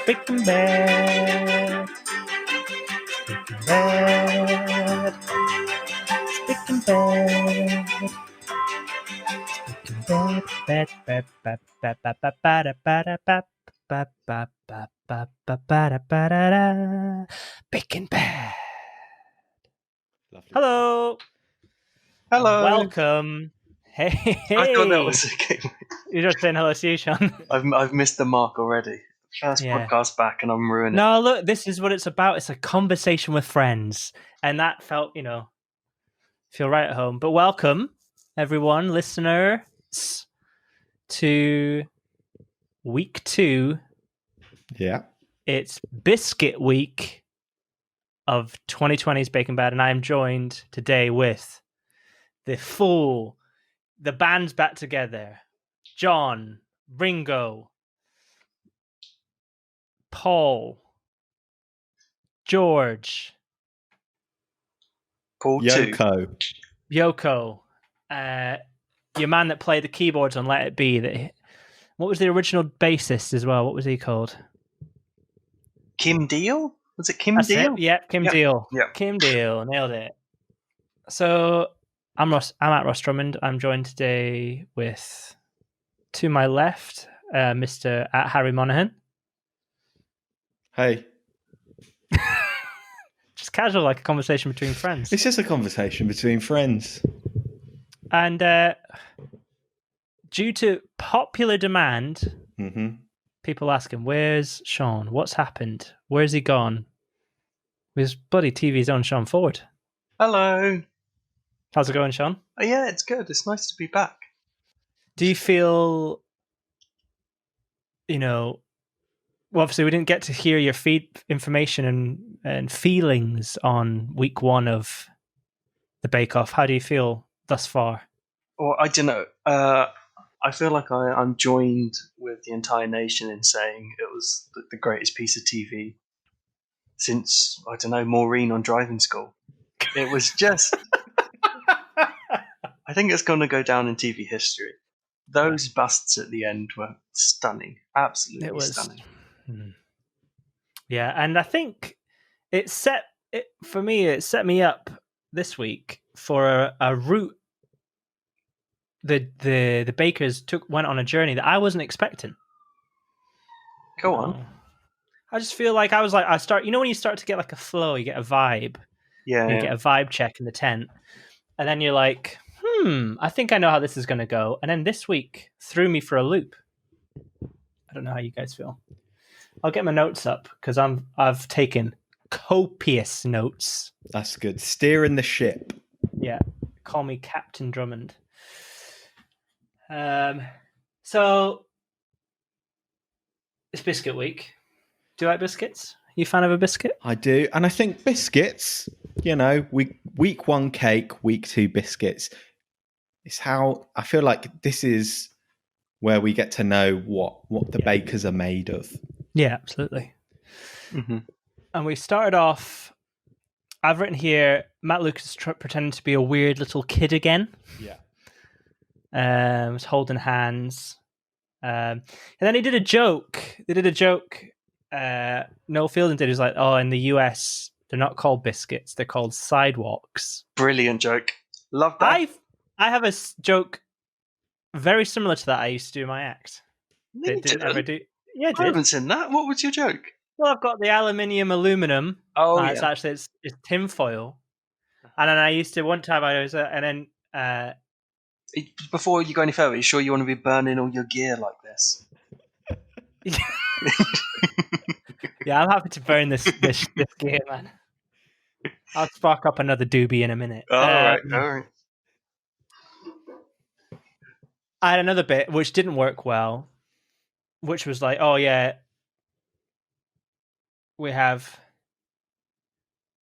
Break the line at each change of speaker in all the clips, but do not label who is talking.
Speaking bad. Speaking bad. Speaking bad. Speaking bad. Bad. Bad. Bad. Bad. Bad. Bad. Bad. Bad. Bad. Bad. Bad. Bad. Bad. Bad. Bad. Speaking bad.
Lovely.
Hello.
Hello.
Welcome. Hey.
I thought that was okay.
You're just saying hello to you, Sean.
I've missed the mark already. First podcast back, and I'm ruining it.
No, look, this is what it's about. It's a conversation with friends, and that felt, feel right at home. But welcome, everyone, listeners, to week 2.
Yeah.
It's Biscuit week of 2020's Bacon Bad, and I am joined today with the band's back together. John, Ringo, Paul, George,
Paul
Yoko.
Yoko, your man that played the keyboards on Let It Be. What was the original bassist as well? What was he called?
Kim Deal? Was it Kim
That's
Deal?
it. Yep, Kim Deal.
Yep.
Kim Deal, nailed it. So I'm at Ross Drummond. I'm joined today with, to my left, Mr. at Harry Monaghan.
Hey.
Just casual, like a conversation between friends.
It's just a conversation between friends.
And due to popular demand, people asking, where's Sean? What's happened? Where's he gone? His bloody TV's on Sean Ford.
Hello.
How's it going, Sean?
Oh, yeah, it's good. It's nice to be back.
Do you feel, well, obviously we didn't get to hear your information and feelings on week 1 of the Bake Off. How do you feel thus far?
Well, I don't know. I feel like I'm joined with the entire nation in saying it was the greatest piece of TV since, I don't know, Maureen on Driving School. It was just... I think it's going to go down in TV history. Those busts at the end were stunning. Absolutely stunning.
Yeah, and I think it set me up this week for a route the bakers went on a journey that I wasn't expecting.
Go on.
I just feel like when you start to get like a flow, you get a vibe.
Yeah.
You get a vibe check in the tent. And then you're like, I think I know how this is going to go. And then this week threw me for a loop. I don't know how you guys feel. I'll get my notes up because I've taken copious notes.
That's good. Steering the ship.
Yeah. Call me Captain Drummond. So it's Biscuit week. Do you like biscuits? You a fan of a biscuit?
I do. And I think biscuits, week 1 cake, week 2 biscuits. It's how I feel like this is where we get to know what the bakers are made of.
Yeah, absolutely.
Mm-hmm.
And we started off, I've written here, Matt Lucas pretending to be a weird little kid again.
Yeah.
Was holding hands. And then he did a joke. They did a joke. Noel Fielding did. He was like, oh, in the US, they're not called biscuits. They're called sidewalks.
Brilliant joke. Love that.
I have a joke very similar to that I used to do in my act. Didn't ever do. Yeah,
I haven't seen that. What was your joke?
Well, I've got the aluminum.
Oh, yeah.
It's actually it's tinfoil. And then I used to one time
Before you go any further, are you sure you want to be burning all your gear like this?
Yeah, I'm happy to burn this gear, man. I'll spark up another doobie in a minute.
All right.
I had another bit which didn't work well, which was like, oh yeah, we have...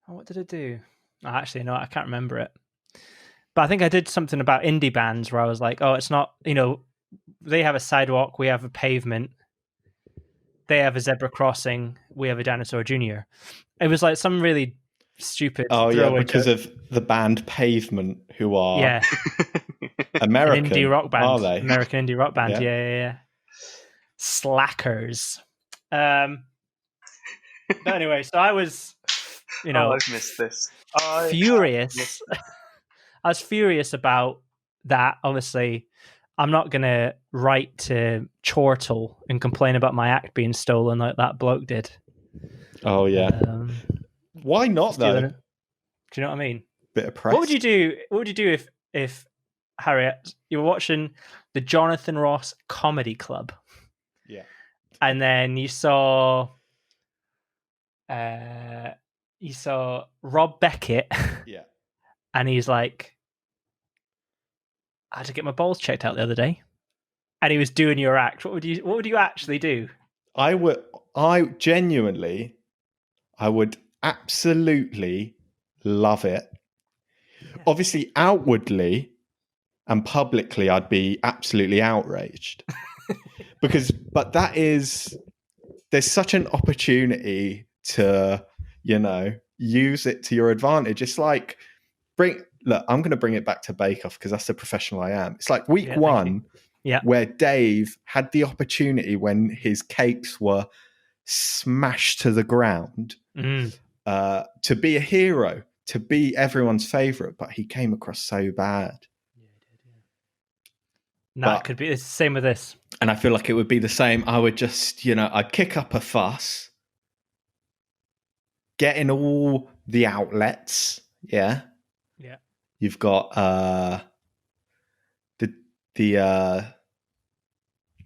Oh, what did I do? Oh, actually, no, I can't remember it. But I think I did something about indie bands where I was like, oh, it's not, they have a sidewalk, we have a pavement. They have a zebra crossing, we have a dinosaur junior. It was like some really stupid...
Oh, yeah, because of the band Pavement, who are American.
An indie rock band.
Are they?
American indie rock band, yeah. Slackers. But anyway, so I was,
Oh, I've missed this.
furious. I was furious about that. Obviously, I'm not going to write to Chortle and complain about my act being stolen like that bloke did.
Oh yeah. Why not though?
Do you know what I mean?
Bit of press.
What would you do? What would you do if Harriet, you were watching the Jonathan Ross Comedy Club?
Yeah.
And then you saw Rob Beckett.
Yeah.
And he's like, I had to get my balls checked out the other day. And he was doing your act. What would you actually do?
I would absolutely love it.
Yeah.
Obviously, outwardly and publicly, I'd be absolutely outraged. But there's such an opportunity to, use it to your advantage. It's like, I'm going to bring it back to Bake Off because that's the professional I am. It's like week one, where Dave had the opportunity when his cakes were smashed to the ground to be a hero, to be everyone's favorite, but he came across so bad.
Yeah, he did, yeah. It could be it's the same with this.
And I feel like it would be the same. I would just, I'd kick up a fuss, get in all the outlets. Yeah.
Yeah.
You've got the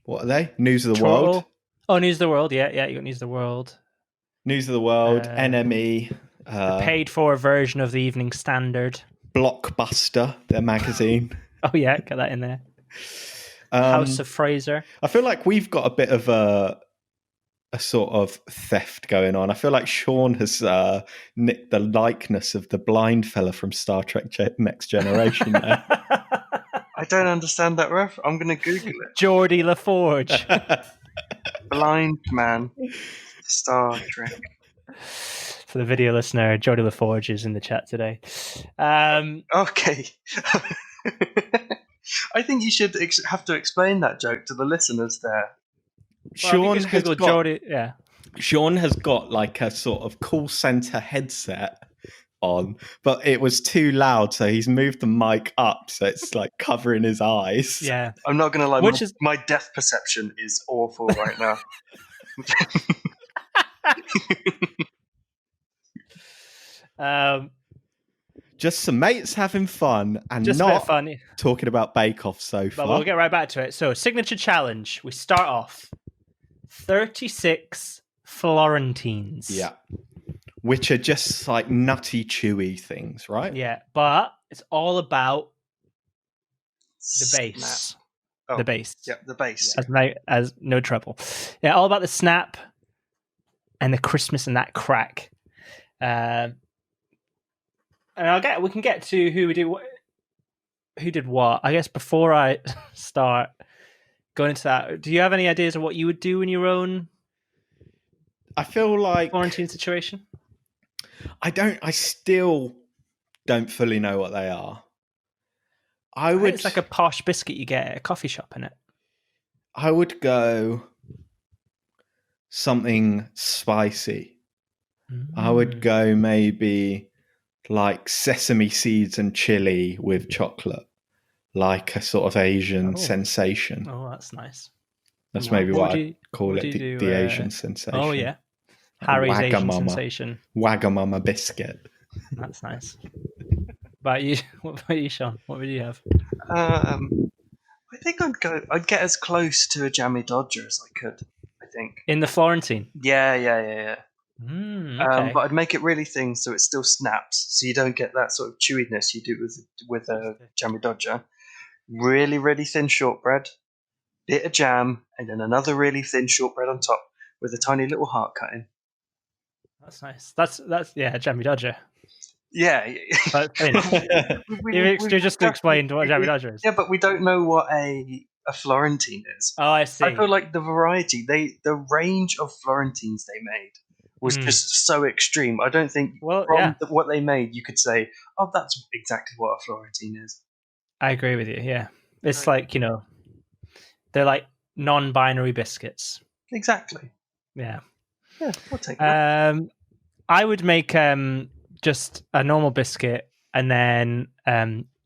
what are they? News of the World.
Oh, News of the World. Yeah, you got News of the World.
News of the World, NME.
The paid-for version of the Evening Standard.
Blockbuster, their magazine.
Oh yeah, get that in there. House of Fraser. I
feel like we've got a bit of a sort of theft going on. I feel like Sean has nicked the likeness of the blind fella from Star Trek Next Generation there.
I don't understand that ref. I'm going to Google it.
Geordie LaForge.
Blind man. Star Trek.
For the video listener, Geordie LaForge is in the chat today.
Okay. I think you should have to explain that joke to the listeners there.
Sean has got like a sort of call center headset on, but it was too loud, so he's moved the mic up so it's like covering his eyes.
Yeah.
I'm not going to lie, my depth perception is awful right now.
Just some mates having fun and just not talking about Bake Off so far.
But we'll get right back to it. So, signature challenge. We start off 36 Florentines.
Yeah. Which are just like nutty, chewy things, right?
Yeah, but it's all about the base.
Oh,
the base.
Yeah, the base.
As no trouble. Yeah, all about the snap and the Christmas and that crack. And we can get to who did what. I guess before I start going into that, do you have any ideas of what you would do in your own?
I feel like
Florentine situation.
I still don't fully know what they are.
It's like a posh biscuit you get at a coffee shop, innit?
I would go something spicy. I would go maybe like sesame seeds and chili with chocolate, like a sort of Asian sensation.
Oh, that's nice.
That's maybe what I call it, the Asian sensation.
Oh, yeah. Harry's Asian sensation.
Wagamama biscuit.
That's nice. What about you, Sean? What would you have?
I think I'd get as close to a jammy Dodger as I could, I think.
In the Florentine?
Yeah.
Okay.
But I'd make it really thin so it still snaps, so you don't get that sort of chewiness you do with a jammy Dodger. Really, really thin shortbread, bit of jam, and then another really thin shortbread on top with a tiny little heart cut in.
That's nice. That's jammy Dodger.
Yeah.
You just explained what jammy Dodger is.
Yeah, but we don't know what a Florentine is.
Oh, I see.
I feel like the variety, the range of Florentines they made was just so extreme. I don't think what they made, you could say, oh, that's exactly what a Florentine is.
I agree with you, yeah. It's like, they're like non-binary biscuits.
Exactly.
Yeah.
Yeah, I'll take that.
I would make just a normal biscuit and then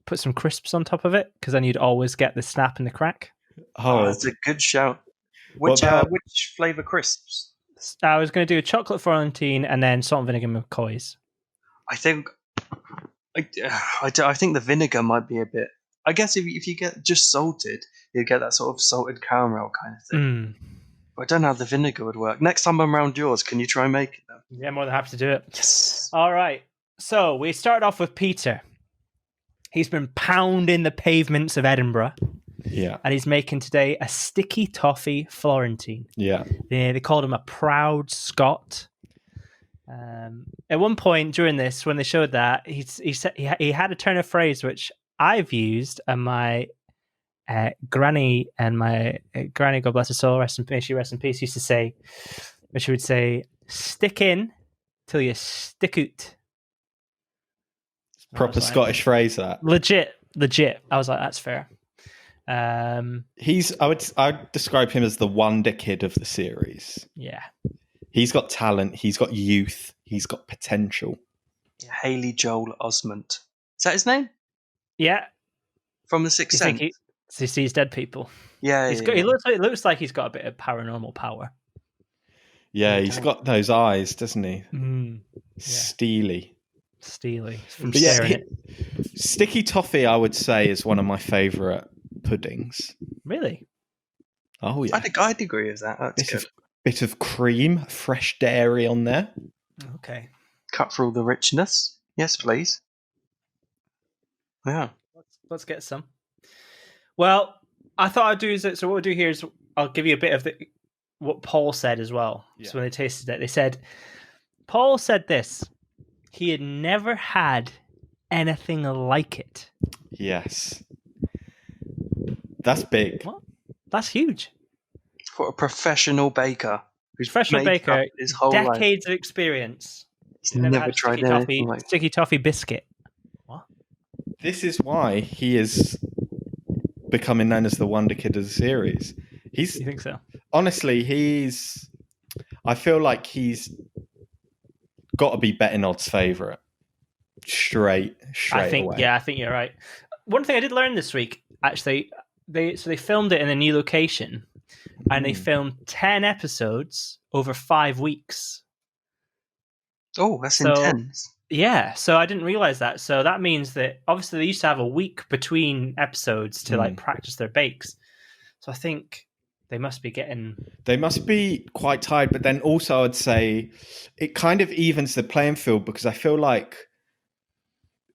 put some crisps on top of it, because then you'd always get the snap and the crack.
Oh,
Oh,
that's a good shout.
What about-
Which flavour crisps?
I was going to do a chocolate Florentine and then salt and vinegar McCoys.
I think I think the vinegar might be a bit. I guess if you get just salted, you get that sort of salted caramel kind of thing.
Mm.
I don't know how the vinegar would work. Next time I'm around yours, can you try and make it though?
Yeah, more than happy to do it.
Yes.
All right. So we start off with Peter. He's been pounding the pavements of Edinburgh,
yeah,
and he's making today a sticky toffee Florentine.
yeah.
They called him a proud Scot. At one point during this, when they showed that, he said he had a turn of phrase which I've used, and my granny, God bless her soul, may she rest in peace, used to say, where she would say, "Stick in till you stick out."
Proper Scottish phrase, that.
Legit. I was like, that's fair.
I'd describe him as the wonder kid of the series.
Yeah.
He's got talent, he's got youth, he's got potential.
Haley Joel Osment. Is that his name?
Yeah.
From The Sixth Sense?
He sees dead people.
Yeah,
He looks like he's got a bit of paranormal power.
Yeah, he's got those eyes, doesn't he?
Mm, yeah.
Steely.
From
But yeah,
staring at...
Sticky toffee, I would say, is one of my favourite puddings.
Really?
Oh yeah,
I'd agree with that. That's good.
Bit of cream, fresh dairy on there.
Okay.
Cut for all the richness. Yes, please. Yeah.
Let's get some. Well, I thought I'd do is so what we'll do here is I'll give you a bit of what Paul said as well. Yeah. So when they tasted it, they said Paul said this. He had never had anything like it.
Yes. That's big.
What? That's huge.
For a professional baker. His whole
decades
life.
of experience.
He's never tried anything like
sticky toffee biscuit. What?
This is why he is becoming known as the wonder kid of the series.
You think so?
Honestly, I feel like he's got to be betting odds favourite. Straight away.
Yeah, I think you're right. One thing I did learn this week, actually, they filmed it in a new location, and they filmed 10 episodes over 5 weeks.
Oh, that's intense.
Yeah, so I didn't realize that. So that means that obviously they used to have a week between episodes to like practice their bakes. So I think they must be
quite tired, but then also I'd say it kind of evens the playing field, because I feel like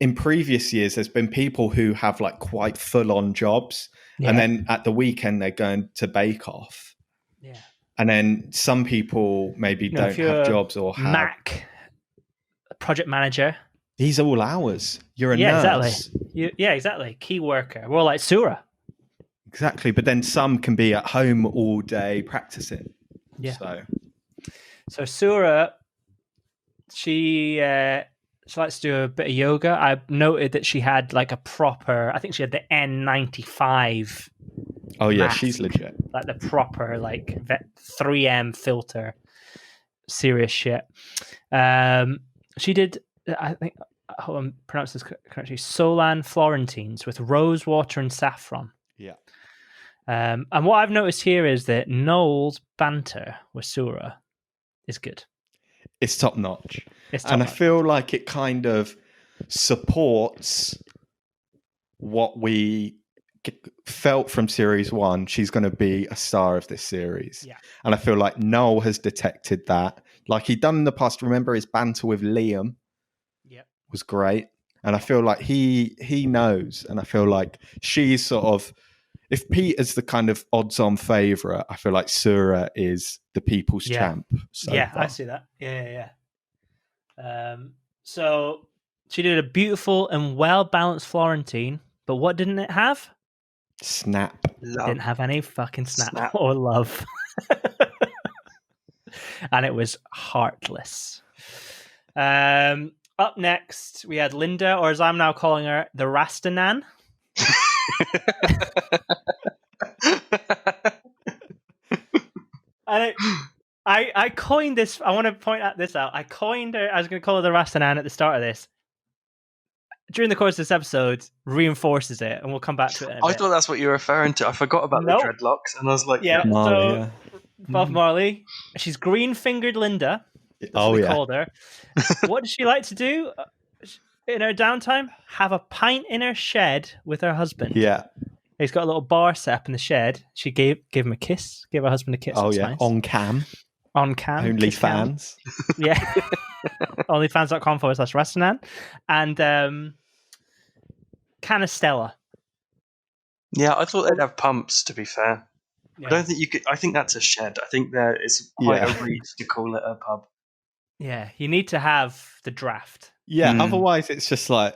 in previous years there's been people who have like quite full-on jobs, and then at the weekend they're going to bake off.
Yeah.
And then some people maybe don't have jobs or have
Mac project manager.
These are all hours. You're a nurse.
Exactly. Exactly. Key worker. Well, like Sura.
Exactly. But then some can be at home all day practicing.
Yeah. So
Sura,
she likes to do a bit of yoga. I noted that she had like I think she had the N95.
Oh yeah,
mask,
she's legit.
Like the proper 3M filter. Serious shit. She did, I think, I hope I'm pronouncing this correctly, Solan Florentines with rose water and saffron.
Yeah.
And what I've noticed here is that Noel's banter with Sura is good.
It's top notch. I feel like it kind of supports what we felt from series 1. She's going to be a star of this series.
Yeah.
And I feel like Noel has detected that. Like he'd done in the past. Remember his banter with Liam?
Yeah.
Was great. And I feel like he knows. And I feel like she's sort of, if Pete is the kind of odds-on favourite, I feel like Sura is the people's champ.
Far. I see that. Yeah. So she did a beautiful and well-balanced Florentine, but what didn't it have?
Snap.
Love. Didn't have any fucking snap. Or love. And it was heartless. Up next, we had Linda, or as I'm now calling her, the Rastanan. And I coined this. I want to point this out. I coined her. I was going to call her the Rastanan at the start of this. During the course of this episode, reinforces it, and we'll come back to it in a
I
bit.
thought that's what you were referring to. I forgot about
Nope.
the dreadlocks, and I was like,
Yeah,
Marley,
so
yeah.
Bob Marley. She's green-fingered Linda. That's what they called her. What does she like to do in her downtime? Have a pint in her shed with her husband.
Yeah.
He's got a little bar set up in the shed. She gave him a kiss. Gave her husband a kiss.
Oh,
That's
yeah.
nice.
On cam.
On cam.
OnlyFans.
Yeah. Onlyfans.com/Rastanan. And Canistella.
yeah, I thought they'd have pumps. To be fair,
Yeah.
I don't think you could. I think that's a shed. I think there is quite a reach to call it a pub.
Yeah, you need to have the draft.
Yeah, otherwise it's just like,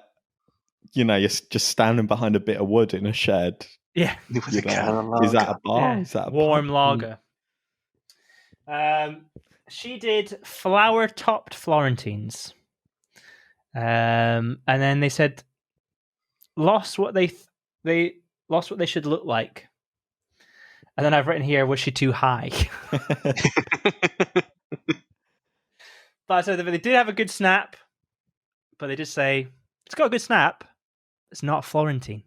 you're just standing behind a bit of wood in a shed.
Yeah.
With a can of lager.
Is that a bar?
Yeah.
Is that a
warm
pub?
lager? She did flour-topped Florentines. And then they said lost what they lost what they should look like. And then I've written here, was she too high? But so they did have a good snap, but they just say it's got a good snap. It's not Florentine.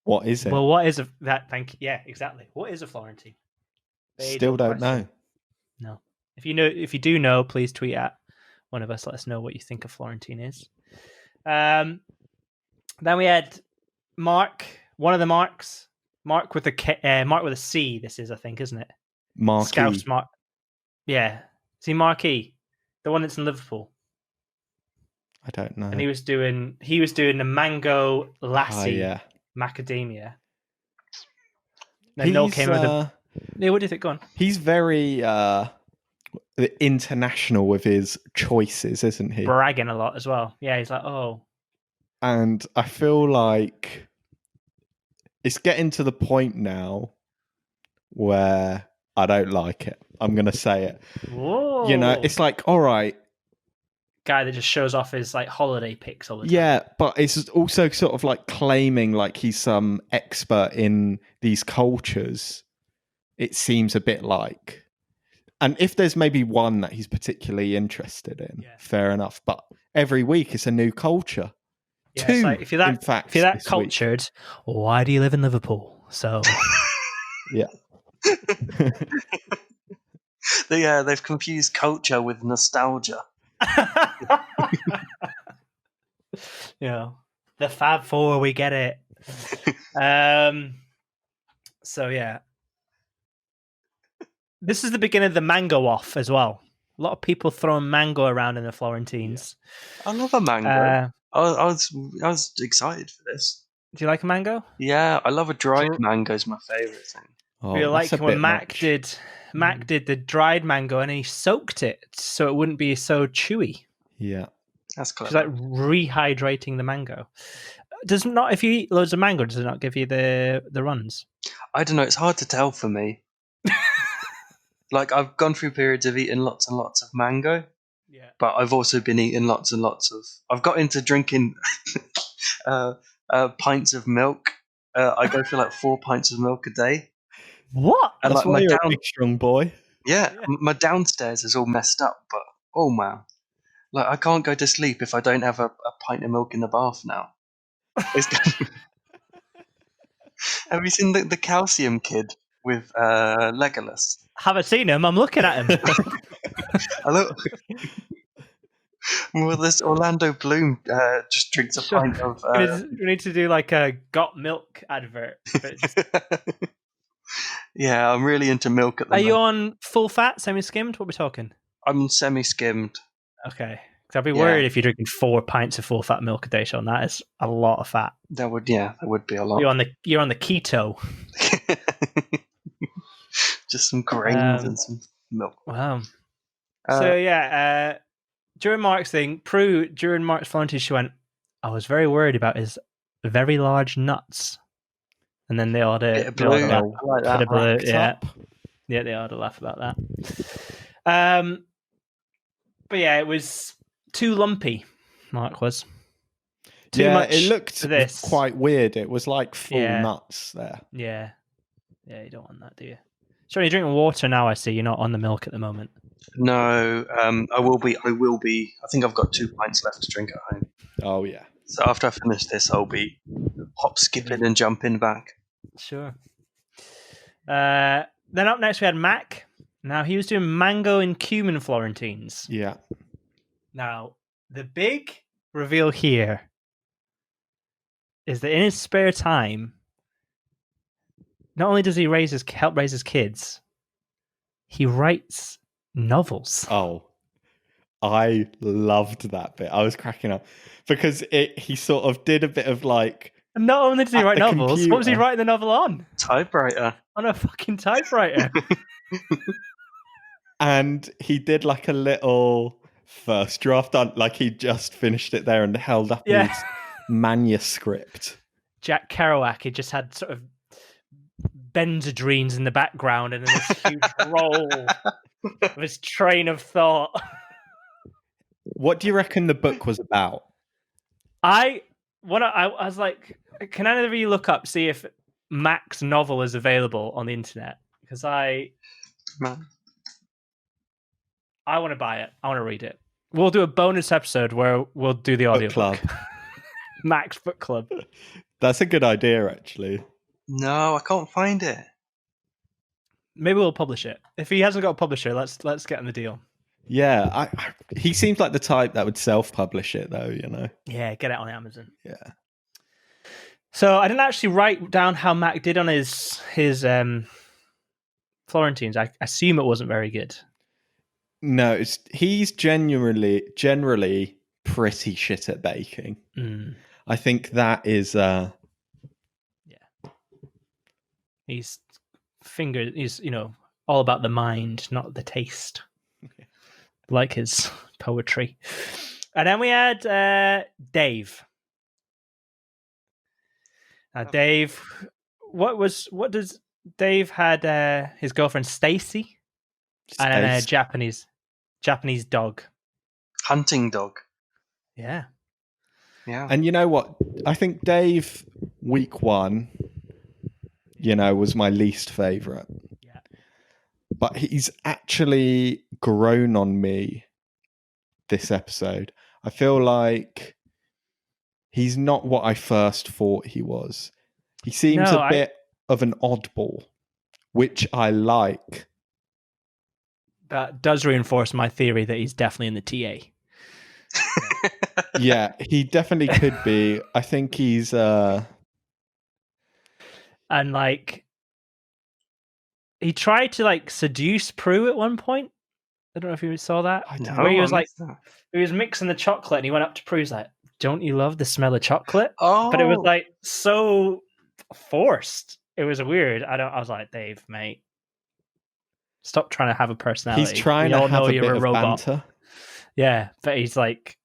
What is it?
Well, what is that? Thank you. Yeah, exactly. What is a Florentine?
Still don't know.
No. If you do know, please tweet at one of us. Let us know what you think a Florentine is. Then we had Mark, one of the Marks, Mark with a C. This is, I think, isn't it?
Marquee.
Scouse Mark. Yeah. See Marquee, the one that's in Liverpool.
I don't know.
And he was doing the mango lassi macadamia. Then Noel came with a. Yeah, what do you think? Go on.
He's very international with his choices, isn't he?
Bragging a lot as well. Yeah, he's like, oh.
And I feel like it's getting to the point now where I don't like it. I'm going to say it.
Whoa.
It's like, all right.
Guy that just shows off his like holiday pics all the time.
Yeah, but it's also sort of like claiming like he's some expert in these cultures. It seems a bit like. And if there's maybe one that he's particularly interested in, fair enough. But every week it's a new culture.
Yeah,
Two,
it's like, if you're that cultured, why do you live in Liverpool? So
yeah.
They've confused culture with nostalgia.
The Fab Four, we get it. So yeah, this is the beginning of the mango off as well. A lot of people throwing mango around in the Florentines.
I love a mango. I was excited for this.
Do you like a mango?
Yeah, I love a dried mango. Is my favorite thing.
I feel like when Mac did the dried mango and he soaked it so it wouldn't be so chewy.
Yeah,
that's clever.
It's like rehydrating the mango. If you eat loads of mango, does it not give you the runs?
I don't know. It's hard to tell for me. Like I've gone through periods of eating lots and lots of mango.
Yeah.
But I've also been eating lots and lots of. I've got into drinking pints of milk. I go for like 4 pints of milk a day.
What?
And that's why you're a big, strong boy.
Yeah, my downstairs is all messed up, but oh man, like I can't go to sleep if I don't have a pint of milk in the bath now. Have you seen the Calcium Kid with Legolas?
Haven't seen him. I'm looking at him.
Hello. Well, this Orlando Bloom just drinks a pint of.
We need to do like a got milk advert.
Yeah, I'm really into milk at the moment.
Are you on full fat, semi-skimmed? What are we talking?
I'm semi-skimmed.
Okay. Because I'd be worried if you're drinking 4 pints of full fat milk a day, Sean. That is a lot of fat.
That would be a lot.
You're on the keto.
Just some grains and some milk.
Wow. During Mark's thing, during Mark's Florentine, she went, I was very worried about his very large nuts. And then they all did.
Blue. I like that.
Blue, yeah, they all had a laugh about that. But yeah, it was too lumpy. Mark was too much.
It looked quite weird. It was like full nuts there.
Yeah, you don't want that, do you? So you're drinking water now. I see you're not on the milk at the moment.
No, I will be. I think I've got 2 pints left to drink at home.
Oh yeah.
So after I finish this, I'll be hop, skipping, and jumping back.
Sure. Then up next we had Mac. Now he was doing mango and cumin Florentines.
Yeah.
Now the big reveal here is that in his spare time, not only does he help raise his kids, he writes novels.
Oh, I loved that bit. I was cracking up because he sort of did a bit of like.
And not only did he
At
write
the
novels,
computer.
what was he writing the novel on?
Typewriter.
On a fucking typewriter.
And he did like a little first draft on, like he just finished it there and held up his manuscript.
Jack Kerouac, he just had sort of benzodrines in the background and then this huge roll of his train of thought.
What do you reckon the book was about?
I was like, can any of you look up, see if Mac's novel is available on the internet? Because I want to buy it. I want to read it. We'll do a bonus episode where we'll do the audio
Club.
Mac's book club.
That's a good idea, actually.
No, I can't find it.
Maybe we'll publish it. If he hasn't got a publisher, let's get him the deal.
Yeah, he seems like the type that would self-publish it, though. You know.
Yeah, get it on Amazon.
Yeah.
So I didn't actually write down how Mac did on his Florentines. I assume it wasn't very good.
No, he's generally pretty shit at baking.
Mm.
I think that is.
He's all about the mind, not the taste. Like his poetry. And then we had Dave. Dave, what does Dave had his girlfriend Stacy and then a Japanese dog.
Hunting dog.
Yeah.
Yeah.
And you know what? I think Dave, week 1, was my least favorite.
Yeah.
But he's actually grown on me this episode. I feel like he's not what I first thought he was. He seems a bit of an oddball, which I like.
That does reinforce my theory that he's definitely in the TA.
Yeah, he definitely could be. I think he's and
he tried to seduce Prue at one point. I don't know if you saw that.
Where
he was he was mixing the chocolate and he went up to Prue's like, "Don't you love the smell of chocolate?"
Oh,
but it was so forced. It was weird. I was like, Dave, mate, stop trying to have a personality.
He's trying to have a bit of banter.
Yeah, but he's like,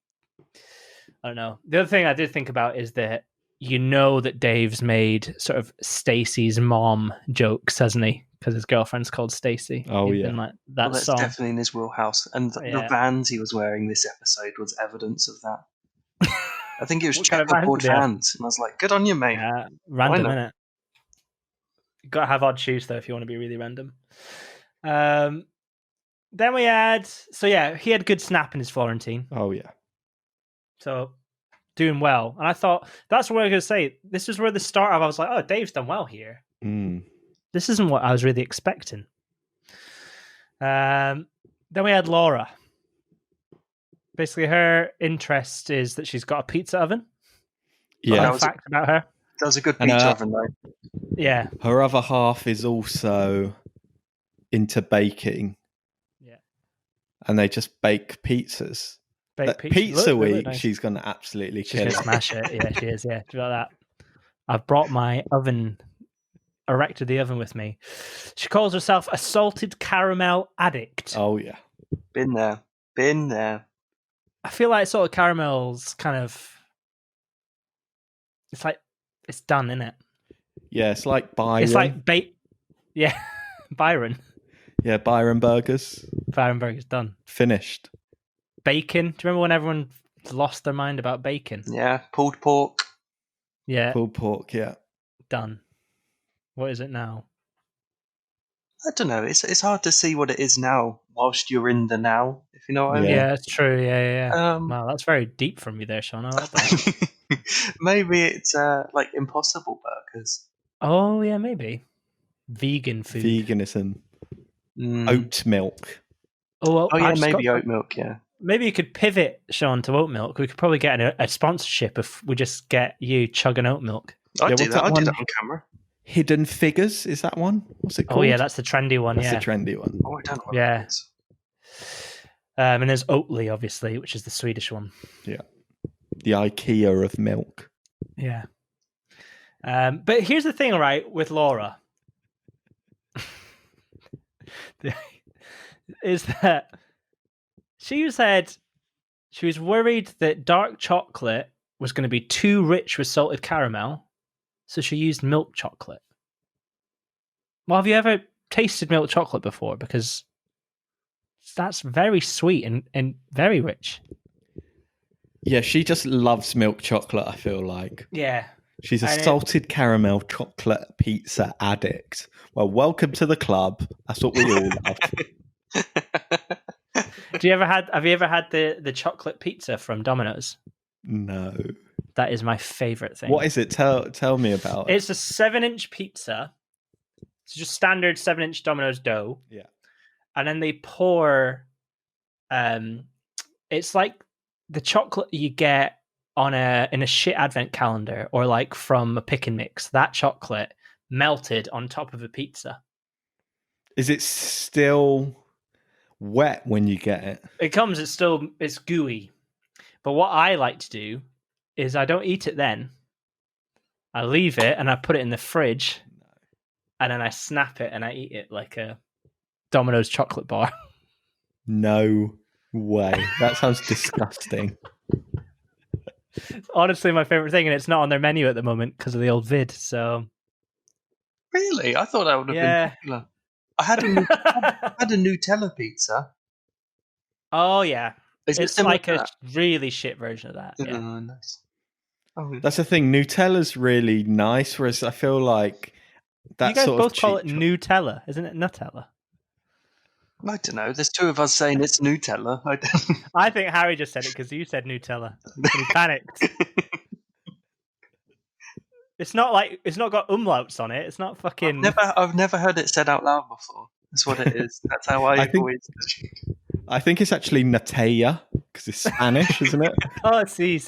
I don't know. The other thing I did think about is that that Dave's made sort of Stacy's mom jokes, hasn't he? Because his girlfriend's called Stacy.
Oh, yeah.
That's
song.
definitely in his wheelhouse. And the Vans he was wearing this episode was evidence of that. I think it was checkerboard Vans. And I was like, good on you, mate.
Yeah, random, innit? You got to have odd shoes, though, if you want to be really random. Then we had... So, yeah, he had good snap in his Florentine.
Oh, yeah.
So, doing well. And I thought, that's what I was going to say. This is where the start of, I was like, oh, Dave's done well here.
Mm.
This isn't what I was really expecting. Then we had Laura. Basically, her interest is that she's got a pizza oven.
Yeah.
Fun fact about her.
That was a good pizza oven, though.
Yeah.
Her other half is also into baking.
Yeah.
And they just bake pizzas. Pizza week, nice. She's going to absolutely kill it.
Smash it. Yeah, she is. Yeah, do you like that? I've brought my oven, erected the oven with me. She calls herself a salted caramel addict.
Oh, yeah.
Been there.
I feel like salted caramel's kind of... It's like... It's done, isn't it?
Yeah, it's like Byron.
It's like Yeah, Byron.
Yeah, Byron Burgers.
Byron Burgers, done.
Finished.
Bacon. Do you remember when everyone lost their mind about bacon?
Yeah, pulled pork.
Yeah.
Pulled pork, yeah.
Done. What is it now?
I don't know. It's hard to see what it is now whilst you're in the now. If you know what I
Yeah.
mean.
Yeah, that's true. Yeah.
Um,
Wow, that's very deep from you there, Sean. I like that.
maybe it's like Impossible Burgers.
Oh, yeah, maybe. Vegan food.
Veganism.
Mm.
Oat milk.
Oh, well,
Oh yeah,
I've just
maybe
got
oat milk. Yeah.
Maybe you could pivot, Sean, to oat milk. We could probably get a sponsorship if we just get you chugging oat milk.
I'd do
what's
that. I'd do
one?
that on camera.
Hidden Figures, is that one? What's it called?
Oh, yeah, that's the trendy one.
That's
Yeah.
the trendy one.
Oh, I don't know what
Yeah.
that is.
And there's Oatly, obviously, which is the Swedish one.
Yeah. The IKEA of milk.
Yeah. But here's the thing, right, with Laura. Is that she said she was worried that dark chocolate was going to be too rich with salted caramel, so she used milk chocolate. Well, have you ever tasted milk chocolate before? Because that's very sweet and very rich.
Yeah, she just loves milk chocolate, I feel like.
Yeah.
She's a
And
salted caramel chocolate pizza addict. Well, welcome to the club. That's what we all love.
Have you ever had the chocolate pizza from Domino's?
No.
That is my favorite thing.
What is it? Tell me about it.
It's a 7-inch pizza. It's just standard 7-inch Domino's dough.
Yeah.
And then they pour it's like the chocolate you get in a shit advent calendar, or like from a pick and mix. That chocolate melted on top of a pizza.
Is it still wet when you get it?
It's gooey. But what I like to do is I don't eat it then. I leave it and I put it in the fridge, and then I snap it and I eat it like a Domino's chocolate bar.
No way. That sounds disgusting.
It's honestly my favorite thing, and it's not on their menu at the moment because of the old vid. So
Really? I thought that would have
Yeah.
been popular. I had a Nutella pizza.
Oh yeah,
Is it
it's
similar
like
to
a
that?
really shit version of that. Yeah.
Oh, nice. Oh,
That's the thing. Nutella's really nice, whereas I feel like that
You guys
sort
both
of
call it
cheap
Nutella, isn't it? Nutella.
I don't know. There's two of us saying it's Nutella. I don't.
I think Harry just said it because you said Nutella. And he panicked. It's not got umlauts on it. It's not fucking.
I've never heard it said out loud before. That's what it is. That's how I always.
I think it's actually Nutella because it's Spanish, isn't it?
Oh, see.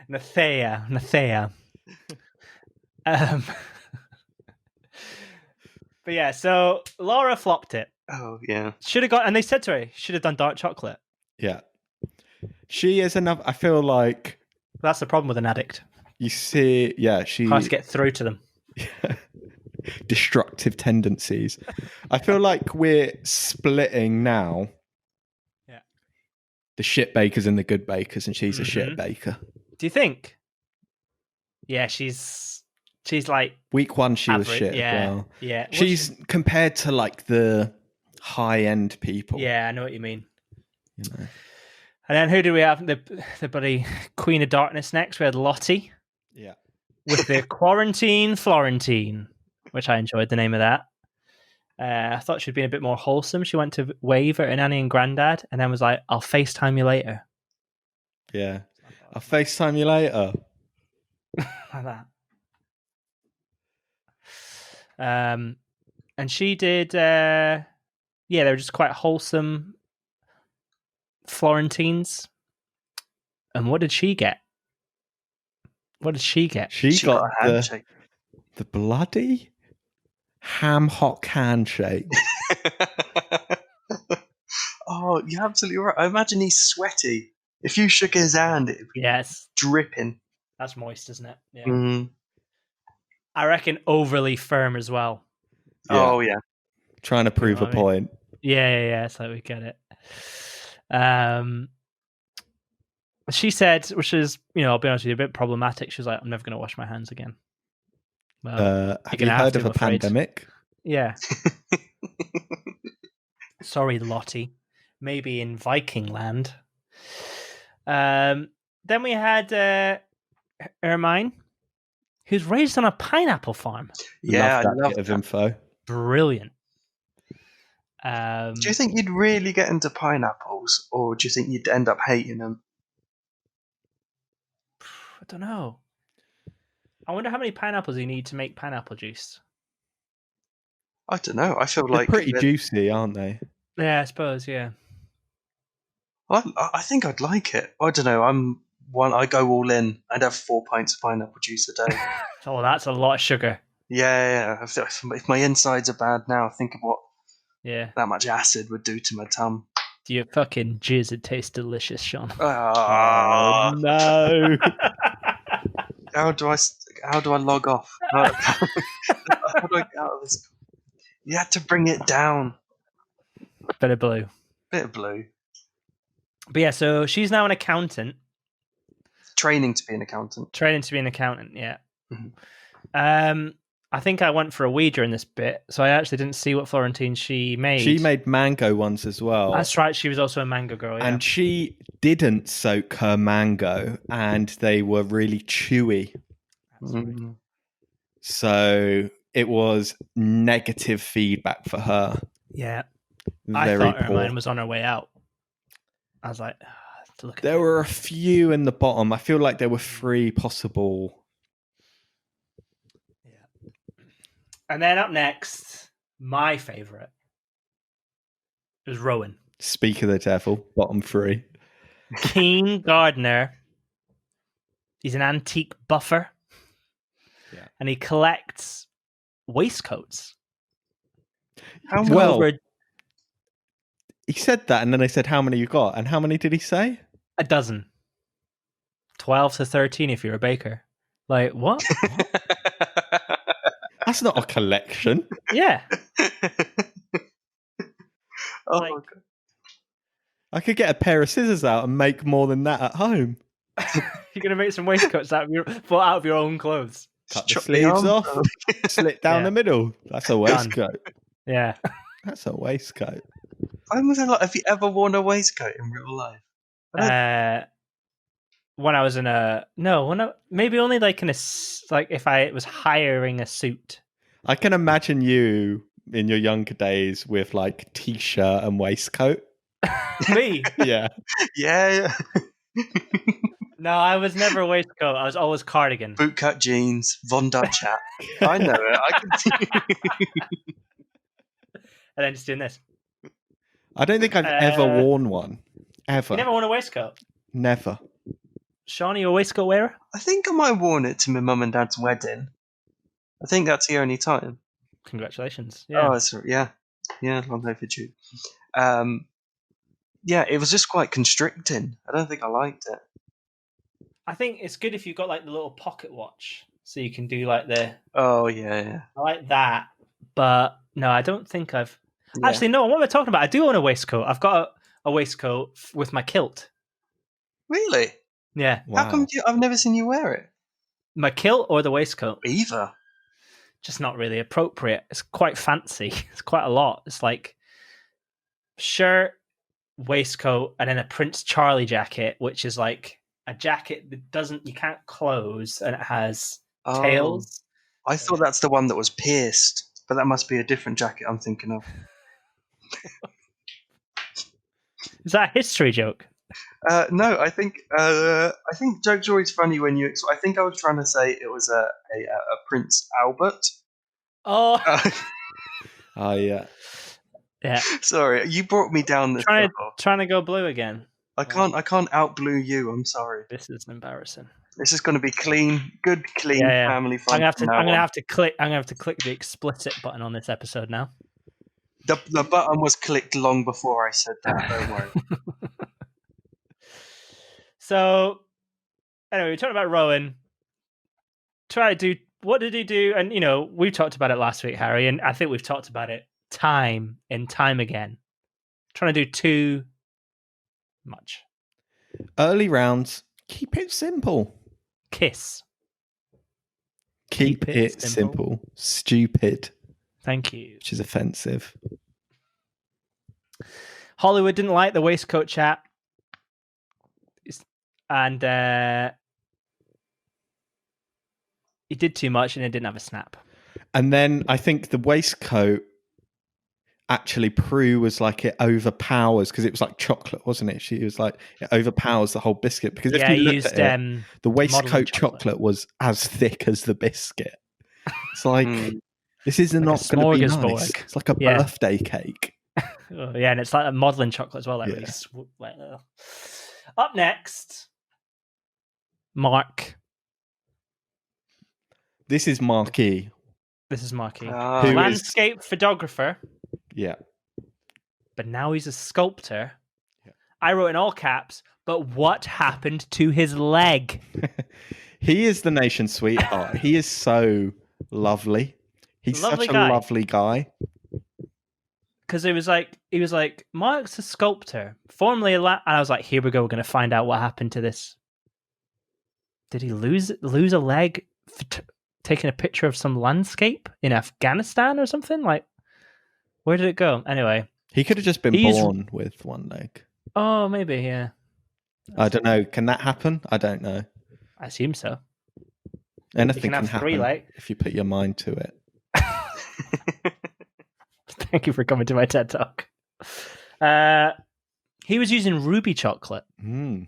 Nathea. But yeah, so Laura flopped it.
Oh yeah.
Should have got, and they said to her, should have done dark chocolate.
Yeah. She is enough. I feel like
That's the problem with an addict.
you see, she
Hard to get through to them.
destructive tendencies. I feel like we're splitting now.
Yeah.
The shit bakers and the good bakers, and she's a shit baker.
Do you think? Yeah, she's like
Week one, she was
average.
shit.
Yeah,
As well.
yeah.
She's compared to like the high end people.
Yeah, I know what you mean.
You know.
And then who do we have? The bloody Queen of Darkness next. We had Lottie.
Yeah.
With the Quarantine Florentine, which I enjoyed the name of that. I thought she'd been a bit more wholesome. She went to wave at her nanny and granddad, and then was like, "I'll FaceTime you later."
Yeah. I'll FaceTime you later.
Like that. And she did. They were just quite wholesome Florentines. And what did she get?
She
She
got
a handshake.
the bloody ham hock handshake.
Oh, you're absolutely right. I imagine he's sweaty. If you shook his hand, it'd be
Yes,
dripping.
that's moist, isn't it? Yeah.
Mm.
I reckon overly firm as well.
Yeah.
Oh yeah.
Trying to prove
know
a
what I mean?
point.
Yeah. So we get it. She said, which is, I'll be honest with you, a bit problematic. She was like, "I'm never going to wash my hands again." Well,
Have you heard of a pandemic?
Yeah. Sorry, Lottie. Maybe in Viking land. Then we had Ermine, who's raised on a pineapple farm.
Yeah,
Love
I
that
love
bit of
that.
info.
brilliant.
Do you think you'd really get into pineapples, or do you think you'd end up hating them?
I don't know. I wonder how many pineapples you need to make pineapple juice.
I don't know. I feel
They're
like
pretty juicy, aren't they?
Yeah, I suppose. Yeah.
I think I'd like it. I don't know. I go all in. I'd have 4 pints of pineapple juice a day.
Oh, that's a lot of sugar.
Yeah. If my insides are bad now, think of what
Yeah.
that much acid would do to my tum.
Do you fucking jizz? It tastes delicious, Sean.
Oh no!
How do I log off? How do I get out of this? You had to bring it down.
Bit of blue.
Bit of blue.
But yeah, so she's now an accountant.
Training to be an accountant.
Training to be an accountant, yeah.
Mhm.
I think I went for a wee during this bit, so I actually didn't see what Florentines she made.
She made mango ones as well.
That's right, she was also a mango girl, yeah.
And she didn't soak her mango, and they were really chewy.
Mm.
So it was negative feedback for her.
Yeah.
Very
I thought her
poor.
mine was on her way out. I was like, to look at
There were a few in the bottom. I feel like there were 3 possible.
Yeah. And then up next, my favourite was Rowan.
Speak of the devil, bottom 3.
Keen Gardner. He's an antique buffer.
Yeah.
And he collects waistcoats.
Well, he said that, and then I said, how many you got? And how many did he say?
A dozen. 12 to 13 if you're a baker. Like, what?
That's not a collection.
Yeah.
Oh,
Like-
my God.
I could get a pair of scissors out and make more than that at home.
You're going to make some waistcoats out of your own clothes.
Cut the
Chop the
sleeves
arm
off,
off.
slit down
Yeah.
the middle. That's a waistcoat.
Yeah.
That's a waistcoat.
Have you ever worn a waistcoat in real life?
When I was in maybe only like like if I was hiring a suit.
I can imagine you in your younger days with like t-shirt and waistcoat.
Me?
Yeah.
Yeah.
No, I was never a waistcoat. I was always cardigan.
Bootcut jeans, Von Dutch hat. I know it. I can see.
And then just doing this.
I don't think I've ever worn one. Ever.
You never worn a waistcoat?
Never.
Sean, are you a waistcoat wearer?
I think I might have worn it to my mum and dad's wedding. I think that's the only time.
Congratulations. Yeah.
Oh, yeah. Long overdue. Yeah, it was just quite constricting. I don't think I liked it.
I think it's good if you've got like the little pocket watch, so you can do like the.
Oh yeah.
I like that, but no, I don't think I've.
Yeah.
Actually, no. What am I talking about? I do own a waistcoat. I've got a waistcoat with my kilt.
Really?
Yeah,
Wow.
How come I've never seen you wear it?
my kilt or the waistcoat.
Either.
Just not really appropriate. It's quite fancy. It's quite a lot. It's like shirt, waistcoat, and then a Prince Charlie jacket, which is like a jacket that you can't close, and it has tails.
I thought that's the one that was pierced, but that must be a different jacket I'm thinking of.
Is that a history joke?
No, I think jokes are always funny when you. I think I was trying to say it was a Prince Albert.
Oh,
Oh, yeah.
yeah.
Sorry, you brought me down this.
Trying to go blue again.
I can't out blue you. I'm sorry.
This is embarrassing.
This is going to be clean
Yeah.
family fun.
I'm gonna
from now on.
have to click the explicit button on this episode now.
The button was clicked long before I said that. Don't worry.
So, anyway, we're talking about Rowan. What did he do? And, we talked about it last week, Harry, and I think we've talked about it time and time again. Trying to do too much.
Early rounds, keep it simple.
Kiss.
Keep it simple. Stupid,
Thank you.
which is offensive.
Hollywood didn't like the waistcoat chat. And he did too much and it didn't have a snap.
And then I think the waistcoat, actually, Prue was like, it overpowers, because it was like chocolate, wasn't it? She was like, it overpowers the whole biscuit, because if
Yeah,
you
he
looked
used
at it, the
modelling
waistcoat chocolate was as thick as the biscuit. It's like, this is
Like a
not going to be nice.
smorgasbord.
It's like a
Yeah.
birthday cake.
Oh, yeah, and it's like a modelling chocolate as well. Like
Yeah.
really ugh. Up next, Mark.
This is Marquis.
This is Marky.
Who is-
Landscape photographer,
Yeah.
but now he's a sculptor.
Yeah.
I wrote in all caps, but what happened to his leg?
He is the nation's sweetheart. He is so lovely. He's
Lovely
such
guy.
a lovely guy.
Because he was like, Mark's a sculptor, formerly and I was like, here we go, we're going to find out what happened to this. Did he lose a leg for taking a picture of some landscape in Afghanistan or something? Like, where did it go? Anyway,
He could have just been
He's-
born with one leg.
oh, maybe, yeah.
I don't know. Can that happen? I don't know.
I assume so.
Anything
can
can
have three
happen
legs.
if you put your mind to it.
Thank you for coming to my TED Talk. He was using ruby chocolate.
Mm.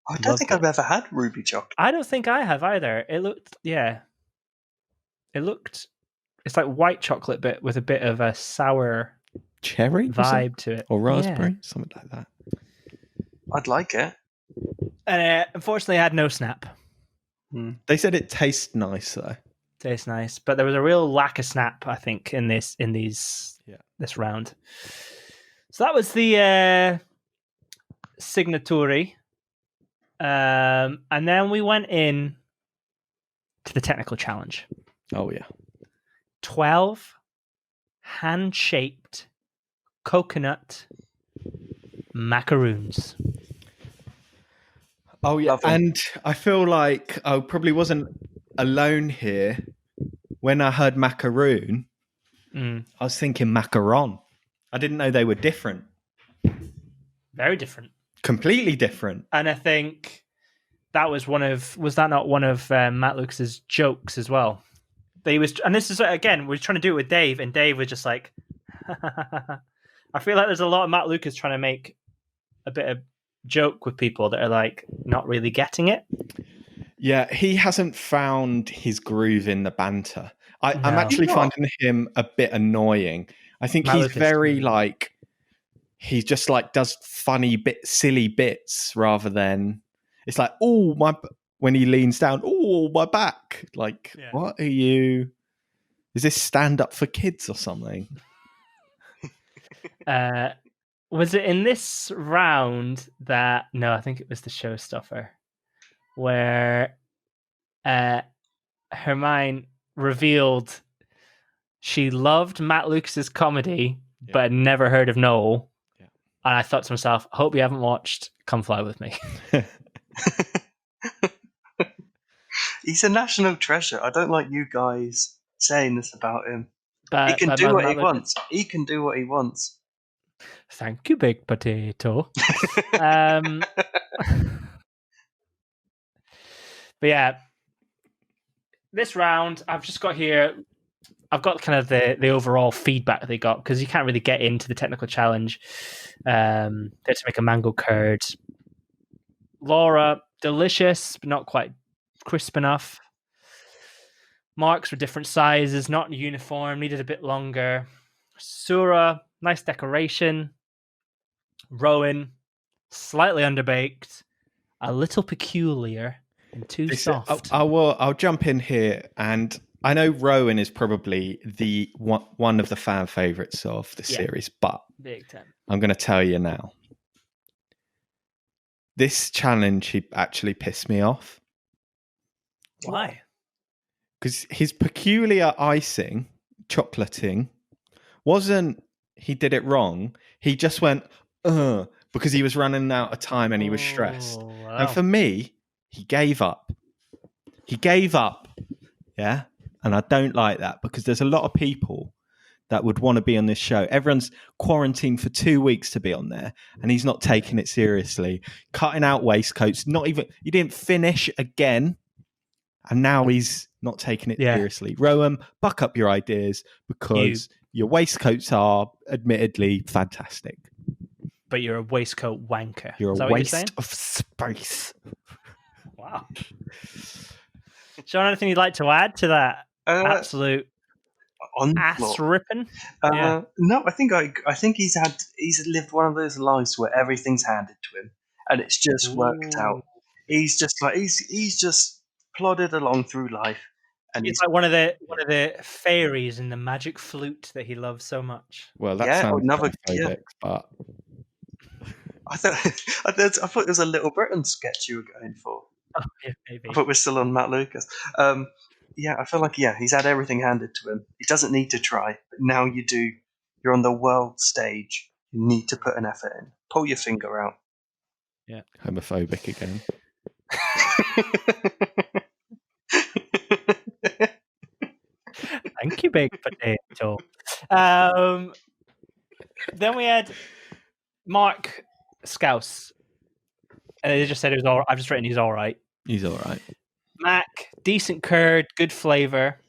I don't think I've ever had ruby chocolate.
I don't think I have either. It looked, it's like white chocolate, but with a bit of a sour
Cherry was it?
vibe to it.
Or raspberry,
Yeah.
something like that.
I'd like it.
And unfortunately, I had no snap.
They said it tastes nice though.
Tastes nice, but there was a real lack of snap, I think, in this this round. So that was the Signatori. And then we went in to the technical challenge.
Oh yeah.
12 hand-shaped coconut macaroons.
Oh yeah.
Lovely.
And I feel like I probably wasn't alone here. When I heard macaroon, I was thinking macaron. I didn't know they were different.
Very different.
Completely different.
And I think that was not one of Matt Lucas's jokes as well? And this is, again, we're trying to do it with Dave, and Dave was just like, I feel like there's a lot of Matt Lucas trying to make a bit of joke with people that are like not really getting it.
Yeah, he hasn't found his groove in the banter. I'm
No.
actually
He's not.
finding him a bit annoying. I think
Matt
he's
Lucas,
very
too.
like, he just like does funny silly bits rather than, it's like, oh, when he leans down, oh, my back. Like,
Yeah.
what are you? Is this stand up for kids or something?
Was it in this round that? No, I think it was the showstopper where Hermione revealed she loved Matt Lucas's comedy,
Yeah.
but had never heard of Noel.
Yeah.
And I thought to myself, I hope you haven't watched Come Fly With Me.
He's a national treasure. I don't like you guys saying this about him.
But
He can
but
do
Matt
what he
Lucas-
wants. He can do what he wants.
Thank you, Big Potato. But yeah, this round I've just got here. I've got kind of the overall feedback they got, because you can't really get into the technical challenge. They had to make a mango curd. Laura, delicious, but not quite crisp enough. Marks were different sizes, not uniform, needed a bit longer. Sura, nice decoration. Rowan, slightly underbaked, a little peculiar, and too soft.
I'll jump in here, and I know Rowan is probably the one of the fan favorites of the series, but
Big time.
I'm going to tell you now. This challenge, he actually pissed me off.
Why?
Because his peculiar icing, chocolating, wasn't he did it wrong. He just went, because he was running out of time and he was stressed.
Oh, wow.
And for me, he gave up. He gave up. Yeah. And I don't like that, because there's a lot of people that would want to be on this show. Everyone's quarantined for 2 weeks to be on there, and he's not taking it seriously. Cutting out waistcoats. Not even, he didn't finish again. and now he's not taking it
Yeah.
seriously. Rowan, buck up your ideas because your waistcoats are admittedly fantastic.
But you're a waistcoat wanker.
You're
Is
a
that what you're
waste
saying?
of space.
Wow. Sean, anything you'd like to add to that absolute ass ripping?
No, I think he's lived one of those lives where everything's handed to him and it's just worked out. He's just like he's just plodded along through life, and
he's like one of the fairies in the magic flute that he loves so much.
Well, that sounds homophobic, but
I thought it was a Little Britain sketch you were going for.
Oh, yeah, maybe.
I thought we're still on Matt Lucas. Yeah, I feel like he's had everything handed to him. He doesn't need to try, but now you do. You're on the world stage. You need to put an effort in. Pull your finger out.
Yeah, homophobic again.
Thank you, Big Potato. Then we had Mark Scouse. And they just said it was all right. I've just written he's all right.
He's all right.
Mac, decent curd, good flavour.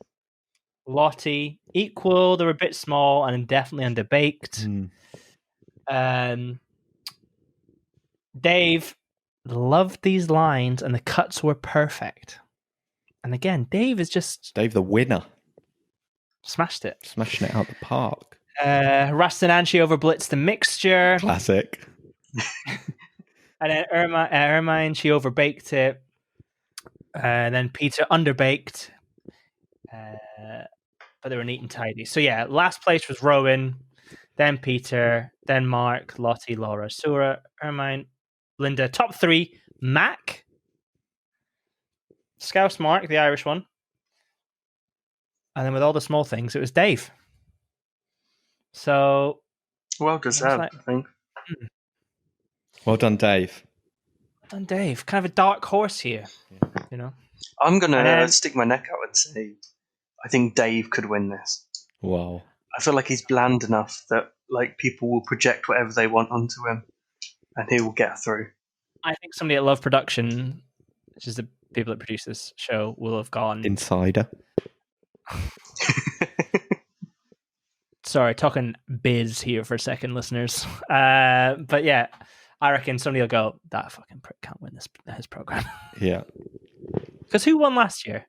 Lottie, equal. They were a bit small and definitely underbaked. Dave loved these lines and the cuts were perfect. And again, Dave
the winner.
Smashed it.
Smashing it out the park.
Rustin Anshi overblitzed the mixture.
Classic.
And then Ermine, she overbaked it. And then Peter underbaked. But they were neat and tidy. So yeah, last place was Rowan, then Peter, then Mark, Lottie, Laura, Sura, Ermine, Linda. Top 3, Mac, Scouse Mark, the Irish one. And then with all the small things, it was Dave. So
well deserved, I think.
Well done, Dave.
Well done, Dave. Kind of a dark horse here, you know.
I'm gonna stick my neck out and say, I think Dave could win this.
Wow.
I feel like he's bland enough that like people will project whatever they want onto him, and he will get through.
I think somebody at Love Production, which is the people that produce this show, will have gone
insider.
Sorry, talking biz here for a second, listeners. But yeah, I reckon somebody will go, that fucking prick can't win his program.
Yeah.
Because who won last year?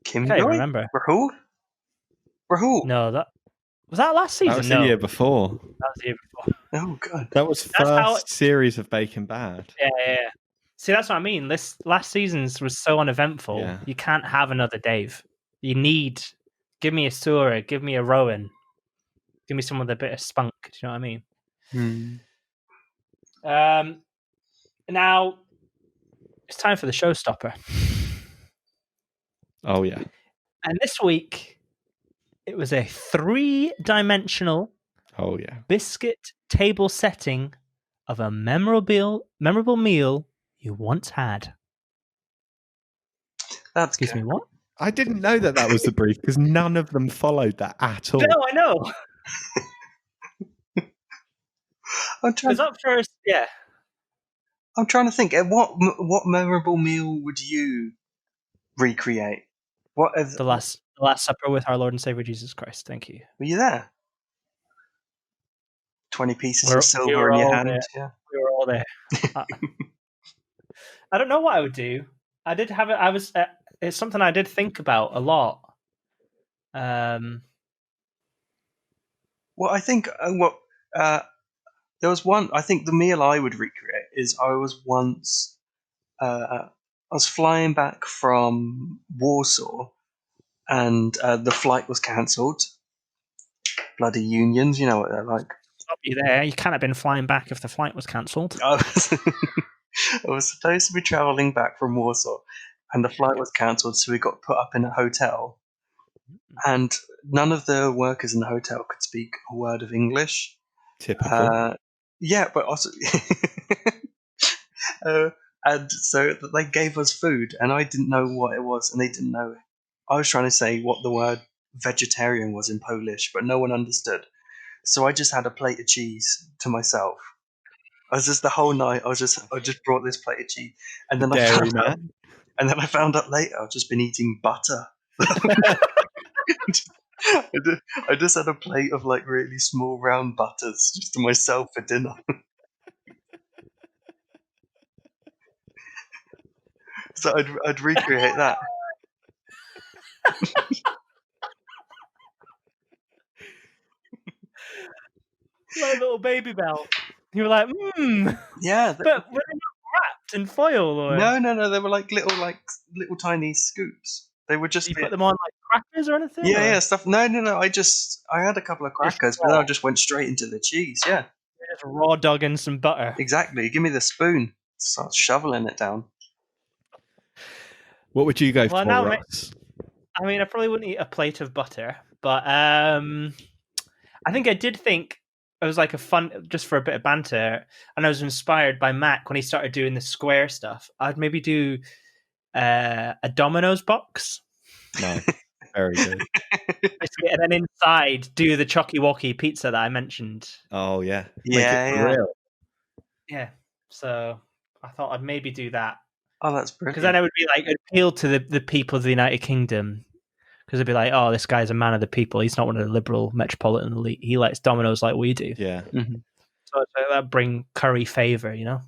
Kim,
I can't even remember.
Rahul?
No, was that last season?
That was the year before.
That was the year before.
Oh, God.
That was first series of Bacon Bad.
Yeah. See, that's what I mean. This last season's was so uneventful. Yeah. You can't have another Dave. You need... Give me a Sura, give me a Rowan. Give me someone with a bit of spunk. Do you know what I mean? Now, it's time for the showstopper.
Oh, yeah.
And this week, it was a 3-dimensional biscuit table setting of a memorable meal you once had. Excuse me, what?
I didn't know that was the brief because none of them followed that at all.
No, I know. Because up first, yeah.
I'm trying to think. What memorable meal would you recreate? What if
the Last Supper with our Lord and Savior Jesus Christ? Thank you.
Were you there? 20 pieces of silver in your hand. Yeah.
We were all there. I don't know what I would do. I did have it. It's something I did think about a lot.
Well, I think there was one. I think the meal I would recreate is I was once. I was flying back from Warsaw, and the flight was cancelled. Bloody unions, you know what they're like.
Stop you there! You can't have been flying back if the flight was cancelled.
I was supposed to be travelling back from Warsaw. And the flight was cancelled, so we got put up in a hotel. And none of the workers in the hotel could speak a word of English.
Typical.
Yeah, but also... and so they gave us food, and I didn't know what it was, and they didn't know. I was trying to say what the word vegetarian was in Polish, but no one understood. So I just had a plate of cheese to myself. I was just the whole night. I just brought this plate of cheese, and then And then I found out later I've just been eating butter. I just had a plate of like really small round butters just to myself for dinner. So I'd recreate that.
Like a little baby bell. You were like,
Yeah.
But were they not wrapped in foil? Or
No. They were like little tiny scoops. They were just.
Did you put them on like crackers or anything?
Yeah,
or?
stuff. No. I had a couple of crackers, but then I just went straight into the cheese. Yeah,
Just raw dog and some butter.
exactly. Give me the spoon. Start shoveling it down.
What would you go for,
now
Ross?
I mean, I probably wouldn't eat a plate of butter, but I think I did think it was like a fun, just for a bit of banter, and I was inspired by Mac when he started doing the square stuff. I'd maybe do a Domino's box.
No, very good.
And then inside, do the Chocky Wocky pizza that I mentioned.
Oh yeah,
Yeah.
Real.
Yeah, so I thought I'd maybe do that.
Oh, that's brilliant.
Because then it would be like appeal to the people of the United Kingdom. Because it'd be like, oh, this guy's a man of the people. He's not one of the liberal metropolitan elite. He likes Domino's like we do.
Yeah.
Mm-hmm.
So that bring curry favour, you know?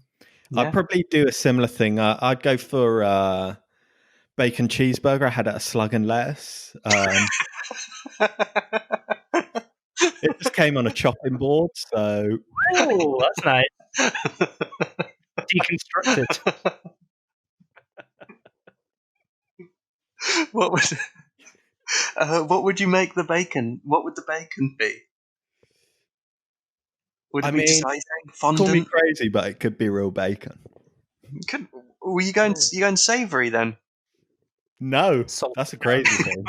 Yeah.
I'd probably do a similar thing. I'd go for bacon cheeseburger. I had it a slug and lettuce. It just came on a chopping board, so...
Oh, that's nice. Deconstructed.
What would you make the bacon? What would the bacon be? Would it be just icing,
Call me
fondant?
crazy, but it could be real bacon.
Were you going savoury then?
No,
Salt.
that's a crazy thing.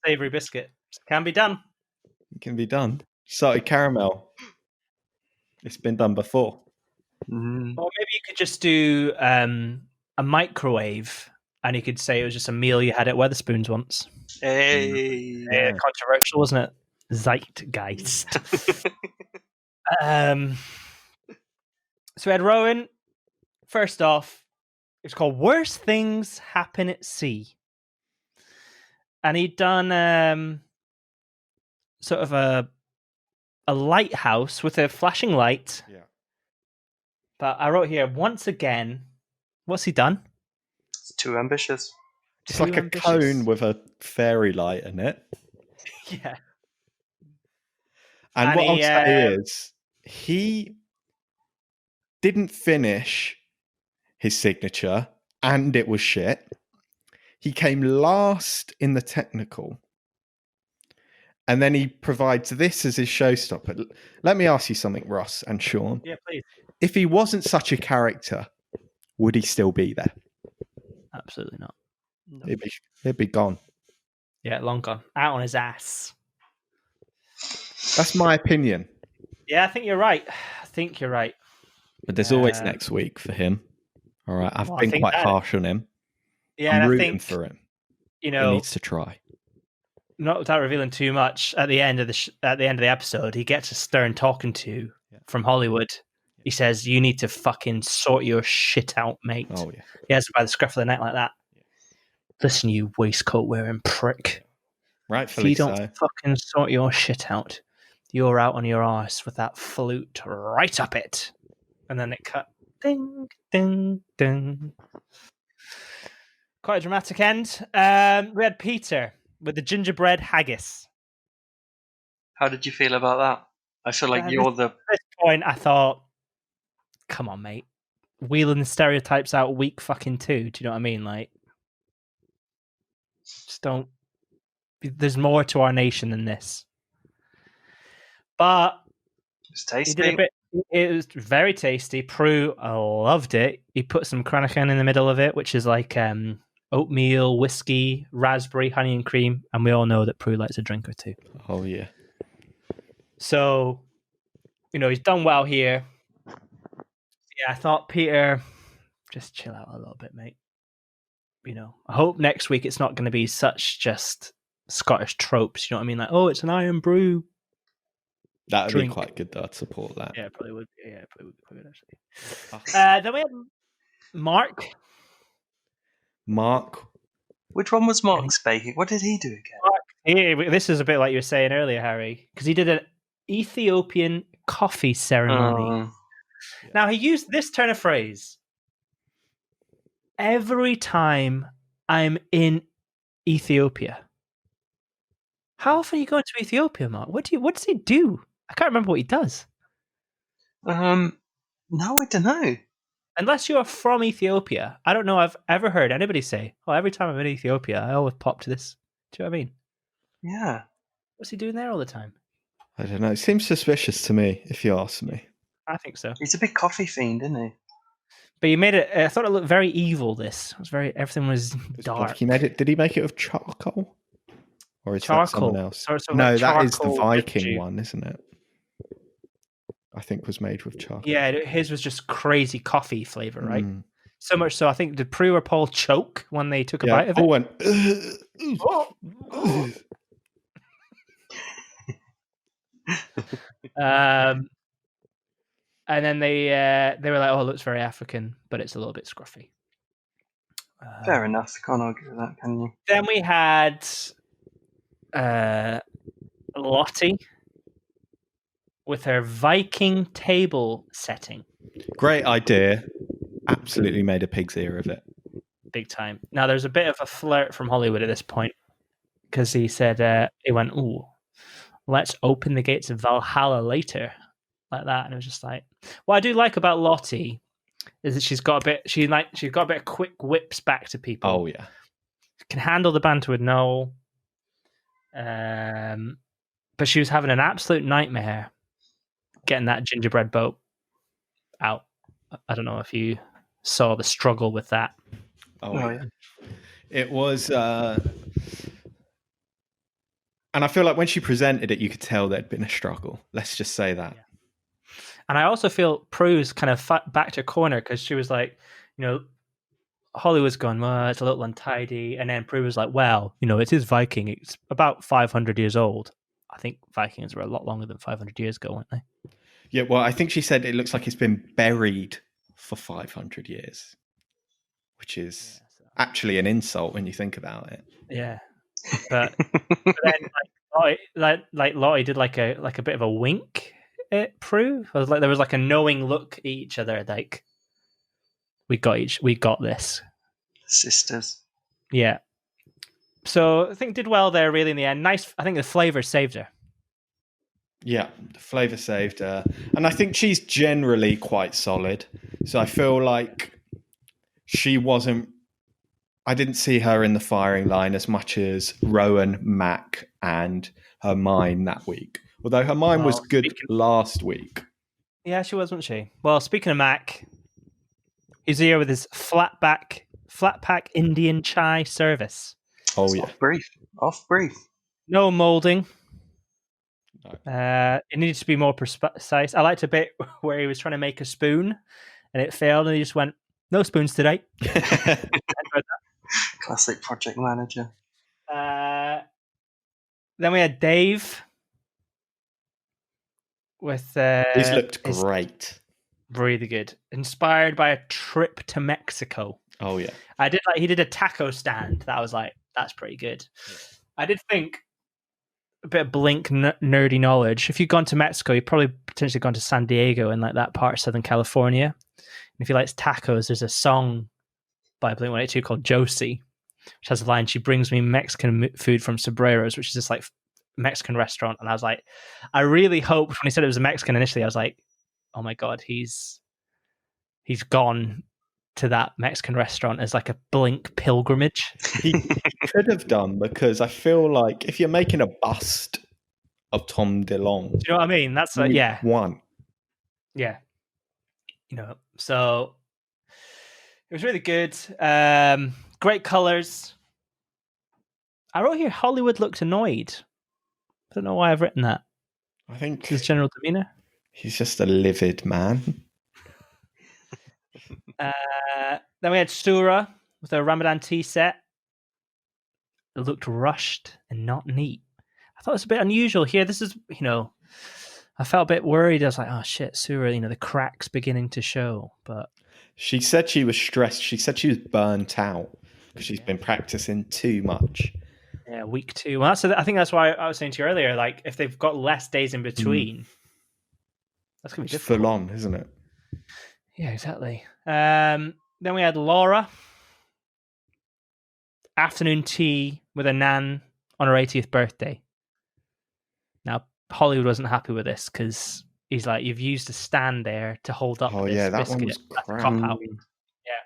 Savoury biscuit. Can be done.
It can be done. Salted caramel. It's been done before.
Mm.
Or maybe you could just do a microwave, and you could say it was just a meal you had at Weatherspoons once.
Hey.
Yeah, controversial, wasn't it? Zeitgeist. So we had Rowan. First off, it's called Worst Things Happen at Sea. And he'd done sort of a lighthouse with a flashing light.
Yeah.
But I wrote here, once again, what's he done?
It's too ambitious.
It's like a cone with a fairy light in it.
Yeah.
And what
he,
I'll say is, he didn't finish his signature, and it was shit. He came last in the technical. And then he provides this as his showstopper. Let me ask you something, Ross and Sean.
Yeah, please.
If he wasn't such a character, would he still be there?
Absolutely not. No.
He'd be gone.
Yeah, long gone. Out on his ass.
That's my opinion.
Yeah, I think you're right.
But there's always next week for him. All right, I've been quite harsh on him.
Yeah,
I'm rooting for him.
You know,
he needs to try.
Not without revealing too much. At the end of the episode, he gets a stern talking to from Hollywood. He says, "You need to fucking sort your shit out, mate."
Oh yeah.
He has it by the scruff of the neck like that. Listen, you waistcoat wearing prick.
Rightfully
if you don't fucking sort your shit out, you're out on your arse with that flute right up it. And then it cut. Ding, ding, ding. Quite a dramatic end. We had Peter with the gingerbread haggis.
How did you feel about that? I feel like you're the...
At this point, I thought, come on, mate. Wheeling the stereotypes out week fucking 2. Do you know what I mean? Like, just don't... There's more to our nation than this. But...
It's tasty.
He did a bit... It was very tasty. Prue loved it. He put some Cranachan in the middle of it, which is like oatmeal, whiskey, raspberry, honey and cream. And we all know that Prue likes a drink or two.
Oh, yeah.
So, you know, he's done well here. Yeah, I thought, Peter, just chill out a little bit, mate. You know, I hope next week it's not going to be such just Scottish tropes. You know what I mean? Like, oh, it's an iron brew.
That would be quite good, though. I'd support that.
Yeah, probably would. Yeah, probably would be quite good, actually. Then we had Mark.
Mark.
Which one was Mark's baking? What did he do again?
This is a bit like you were saying earlier, Harry, because he did an Ethiopian coffee ceremony. Now, he used this turn of phrase. Every time I'm in Ethiopia. How often are you going to Ethiopia, Mark? What does he do? I can't remember what he does.
No, I don't know.
Unless you're from Ethiopia, I don't know I've ever heard anybody say, "Oh, every time I'm in Ethiopia, I always pop to this." Do you know what I mean?
Yeah.
What's he doing there all the time?
I don't know. It seems suspicious to me, if you ask me.
I think so.
He's a big coffee fiend, isn't he?
But he made it. I thought it looked very evil. This it was very. Everything was dark.
Like he made it. Did he make it of charcoal, or is that someone else?
Sort of
No,
like
that is the
charcoal
Viking one, isn't it? I think was made with charcoal.
Yeah, his was just crazy coffee flavor, right? So much so, I think did Prue or Paul choke when they took a bite of it?
Paul went.
And then they were like, "Oh, it looks very African, but it's a little bit scruffy."
Fair enough. Can't argue with that, can you?
Then we had Lottie with her Viking table setting.
Great idea. Absolutely made a pig's ear of it.
Big time. Now, there's a bit of a flirt from Hollywood at this point because he said, he went, "Ooh, let's open the gates of Valhalla later." Like that. And it was just like, what I do like about Lottie is that she's got a bit of quick whips back to people.
Oh, yeah.
Can handle the banter with Noel. But she was having an absolute nightmare getting that gingerbread boat out. I don't know if you saw the struggle with that.
Oh yeah. It was, and I feel like when she presented it, you could tell there'd been a struggle. Let's just say that.
Yeah. And I also feel Prue's kind of backed her corner because she was like, Hollywood's gone, well, it's a little untidy. And then Prue was like, well, it is Viking. It's about 500 years old. I think Vikings were a lot longer than 500 years ago, weren't they?
Yeah, well, I think she said it looks like it's been buried for 500 years, which is actually an insult when you think about it.
Yeah. But then Lottie did like a bit of a wink at Prue. It was like there was like a knowing look at each other, like we got this.
Sisters.
Yeah. So I think did well there really in the end. Nice. I think the flavour saved her.
Yeah, the flavour saved her. And I think she's generally quite solid. So I feel like I didn't see her in the firing line as much as Rowan, Mac, and Hermione that week. Although Hermione was good last week.
Yeah, she was, wasn't she? Well, speaking of Mac, he's here with his flat pack Indian chai service.
Oh, yeah.
Off brief.
No moulding. No. It needed to be more precise. I liked a bit where he was trying to make a spoon and it failed and he just went, "No spoons today."
Classic project manager.
Then we had Dave with
he's looked great.
Really good. Inspired by a trip to Mexico.
Oh yeah.
He did a taco stand. That was like, that's pretty good. Yeah. I did think a bit of Blink nerdy knowledge. If you'd gone to Mexico, you'd probably potentially gone to San Diego and like that part of Southern California. And if you like tacos, there's a song by Blink 182 called Josie, which has a line, "She brings me Mexican food from Sobreros," which is this like Mexican restaurant. And I was like, I really hoped when he said it was a Mexican initially, I was like, oh my God, he's gone to that Mexican restaurant as like a Blink pilgrimage.
He could have done, because I feel like if you're making a bust of Tom DeLonge,
do you know what I mean? That's like, yeah.
One.
Yeah. So it was really good. Great colors. I wrote here, Hollywood looked annoyed. I don't know why I've written that.
I think
his general demeanor.
He's just a livid man.
Then we had Sura with her Ramadan tea set. It looked rushed and not neat. I thought it was a bit unusual here. This is, I felt a bit worried. I was like, oh shit, Sura, the cracks beginning to show. But
she said she was stressed. She said she was burnt out. because she's been practicing too much.
Yeah, week 2. Well, I think that's why I was saying to you earlier, like, if they've got less days in between, that's going to be
It's
difficult.
full on, isn't it?
Yeah, exactly. Then we had Laura. Afternoon tea with a nan on her 80th birthday. Now, Hollywood wasn't happy with this because he's like, you've used a stand there to hold up
Oh
this
yeah, that
biscuit.
one was
That's a
crap.
cop-out. Yeah.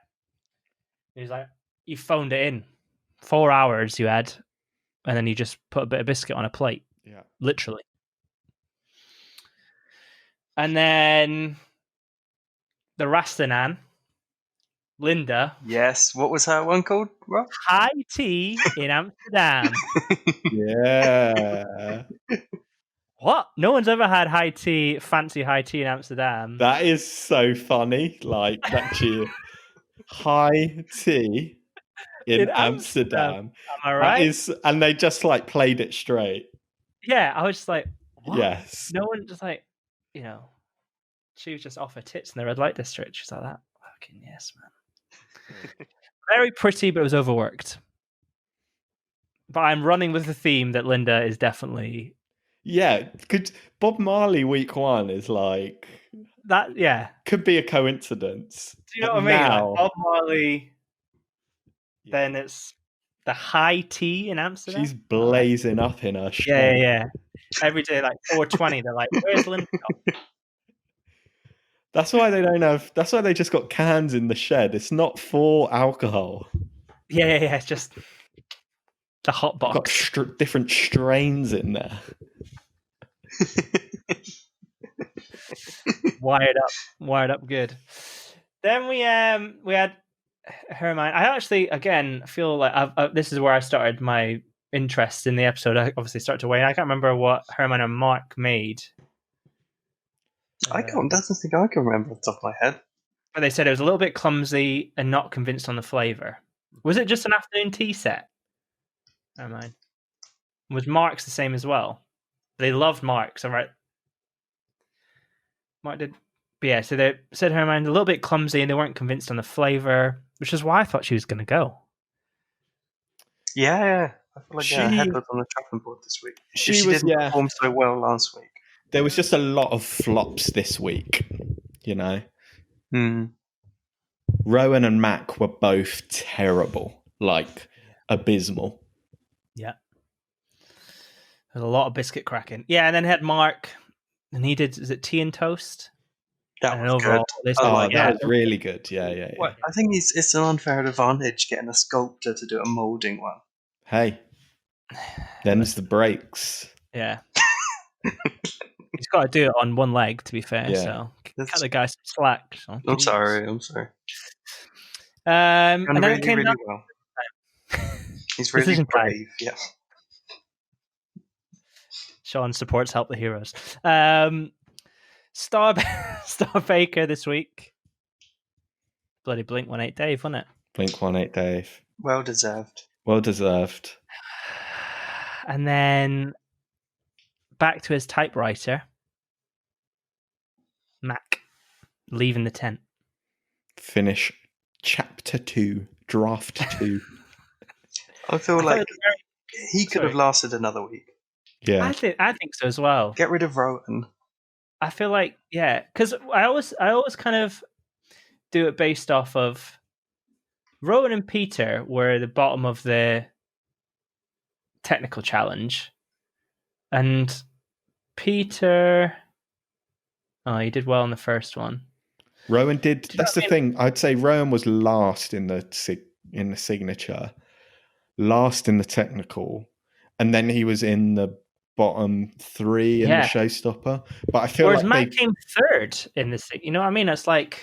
He's like, you phoned it in. 4 hours you had, and then you just put a bit of biscuit on a plate.
Yeah.
Literally. And then the Rasta nan, Linda.
Yes. What was her one called, Rob?
High tea in Amsterdam.
Yeah.
What? No one's ever had fancy high tea in Amsterdam.
That is so funny. Like that cheer. High tea in Amsterdam.
Am I right?
And they just like played it straight.
Yeah, I was just like, what?
Yes.
No one just like, she was just off her tits in the red light district. She's like that. Fucking yes, man. Very pretty, but it was overworked. But I'm running with the theme that Linda is definitely.
Yeah, Bob Marley week 1 is like
that. Yeah,
could be a coincidence.
Do you know what I mean? Like Bob Marley. Then it's the high tea in Amsterdam.
She's blazing up in her.
Yeah. Every day, like 4:20, they're like, "Where's Linda?"
That's why they don't have. That's why they just got cans in the shed. It's not for alcohol.
Yeah. It's just the hot box.
Got different strains in there.
Wired up good. Then we had Hermione. I actually again feel like this is where I started my interest in the episode. I obviously started to wane. I can't remember what Hermione and Mark made.
I don't think I can remember off the top of my head.
But they said it was a little bit clumsy and not convinced on the flavour. Was it just an afternoon tea set? Never mind. Was Mark's the same as well? They loved Mark's, all right. Mark did. But yeah, so they said Hermione a little bit clumsy and they weren't convinced on the flavour, which is why I thought she was going to go.
Yeah. I feel like her head was on the chopping board this week. She didn't perform so well last week.
There was just a lot of flops this week, Rowan and Mac were both terrible, like abysmal.
Yeah. There's a lot of biscuit cracking. Yeah, and then had Mark, and he did, is it tea and toast?
That was good.
That was really good. Yeah.
Well, I think it's an unfair advantage getting a sculptor to do a moulding one.
Hey, them's the breaks.
Yeah. He's got to do it on one leg, to be fair. Yeah. So cut the guy some slack. So.
I'm sorry.
And then it came
really well. He's really brave. Yeah.
Sean supports Help the Heroes. Star Baker this week. Bloody Blink-182 Dave, wasn't it?
Blink-182 Dave.
Well deserved.
And then back to his typewriter. Mac leaving the tent.
Finish chapter 2, draft 2.
I feel like he could have lasted another week.
Yeah,
I think so as well.
Get rid of Rowan.
I feel like because I always kind of do it based off of Rowan and Peter were the bottom of the technical challenge, and Peter, he did well in the first one.
Rowan did. That's the thing. I'd say Rowan was last in the signature, last in the technical, and then he was in the bottom 3 in the showstopper. But I feel
whereas
like
Matt came third in the. You know what I mean? It's like,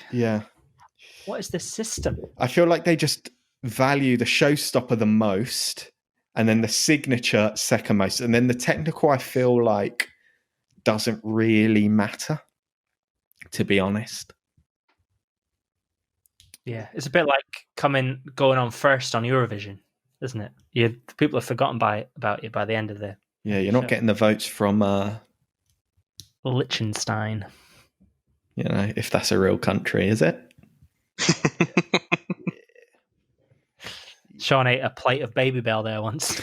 what is this system?
I feel like they just value the showstopper the most, and then the signature second most, and then the technical. I feel like doesn't really matter, to be honest.
Yeah, it's a bit like going on first on Eurovision, isn't it? People have forgotten about you by the end of the.
Yeah, you're not getting the votes from
Liechtenstein.
If that's a real country, is it?
Sean ate a plate of Baby Bell there once.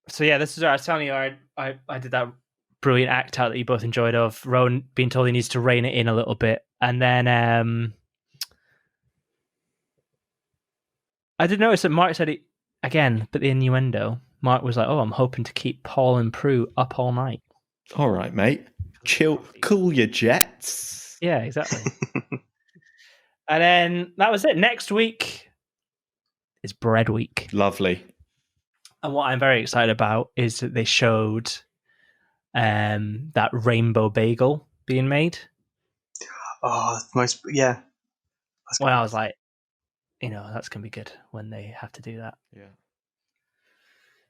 So yeah, this is what I was telling you. I did that brilliant act out that you both enjoyed of Rowan being told he needs to rein it in a little bit, and then I did notice that Mark said it again, but the innuendo. Mark was like, "Oh, I'm hoping to keep Paul and Prue up all night."
All right, mate. Chill, cool your jets.
Yeah, exactly. And then that was it. Next week is Bread Week.
Lovely.
And what I'm very excited about is that they showed that rainbow bagel being made.
Oh, yeah.
Well, I was like, that's going to be good when they have to do that.
Yeah.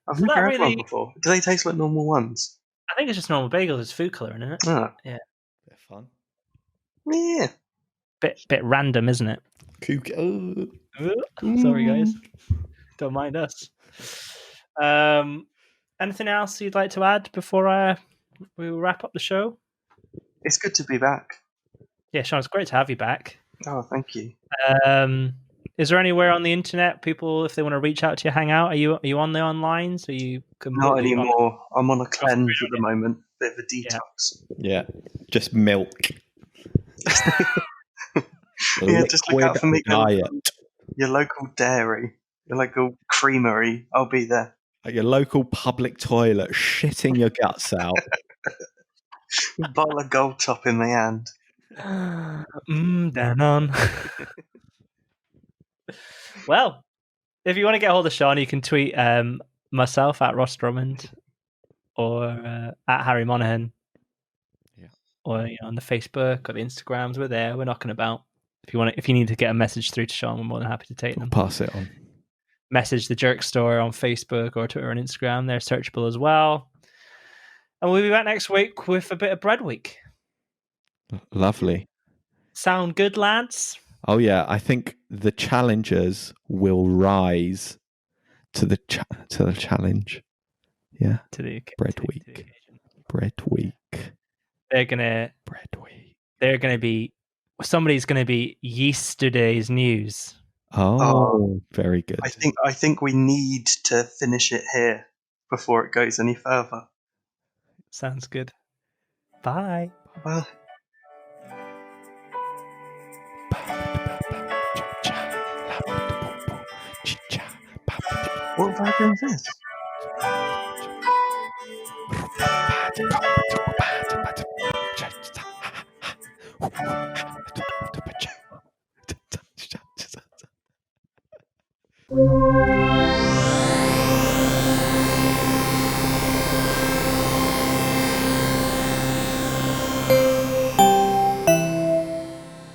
I've
So
never
that
had one
really-
before. Do they taste like normal ones?
I think it's just normal bagels. It's food coloring, isn't it?
Ah.
Yeah.
Bit fun.
Yeah.
Bit random, isn't it? Sorry, guys. Don't mind us. Anything else you'd like to add before we wrap up the show?
It's good to be back.
Yeah, Sean, it's great to have you back.
Oh, thank you.
Is there anywhere on the internet people, if they want to reach out to you, hang out? Are you on the onlines? Are you
Not anymore. I'm on a cleanse at the moment. Bit of a
Yeah.
detox.
Yeah. Just milk.
Yeah, just look out for me.
Diet.
Your local dairy, your local creamery. I'll be there.
At your local public toilet, shitting your guts out.
Bottle of Gold Top in my hand.
Danon. Well, if you want to get hold of Sean, you can tweet myself at Ross Drummond or at Harry Monaghan.
Yeah.
Or on the Facebook or the Instagrams. We're there. We're knocking about. If you need to get a message through to Sean, we're more than happy to take them.
Pass it on.
Message the Jerk Store on Facebook or Twitter and Instagram. They're searchable as well. And we'll be back next week with a bit of Bread Week.
Lovely.
Sound good, lads?
Oh yeah, I think the challengers will rise to the challenge. Yeah.
To the
Bread
to the
Week.
occasion.
Bread Week.
They're gonna be. Somebody's gonna be yesterday's news.
Oh, very good.
I think we need to finish it here before it goes any further.
Sounds good. Bye.
Bye. What version is this?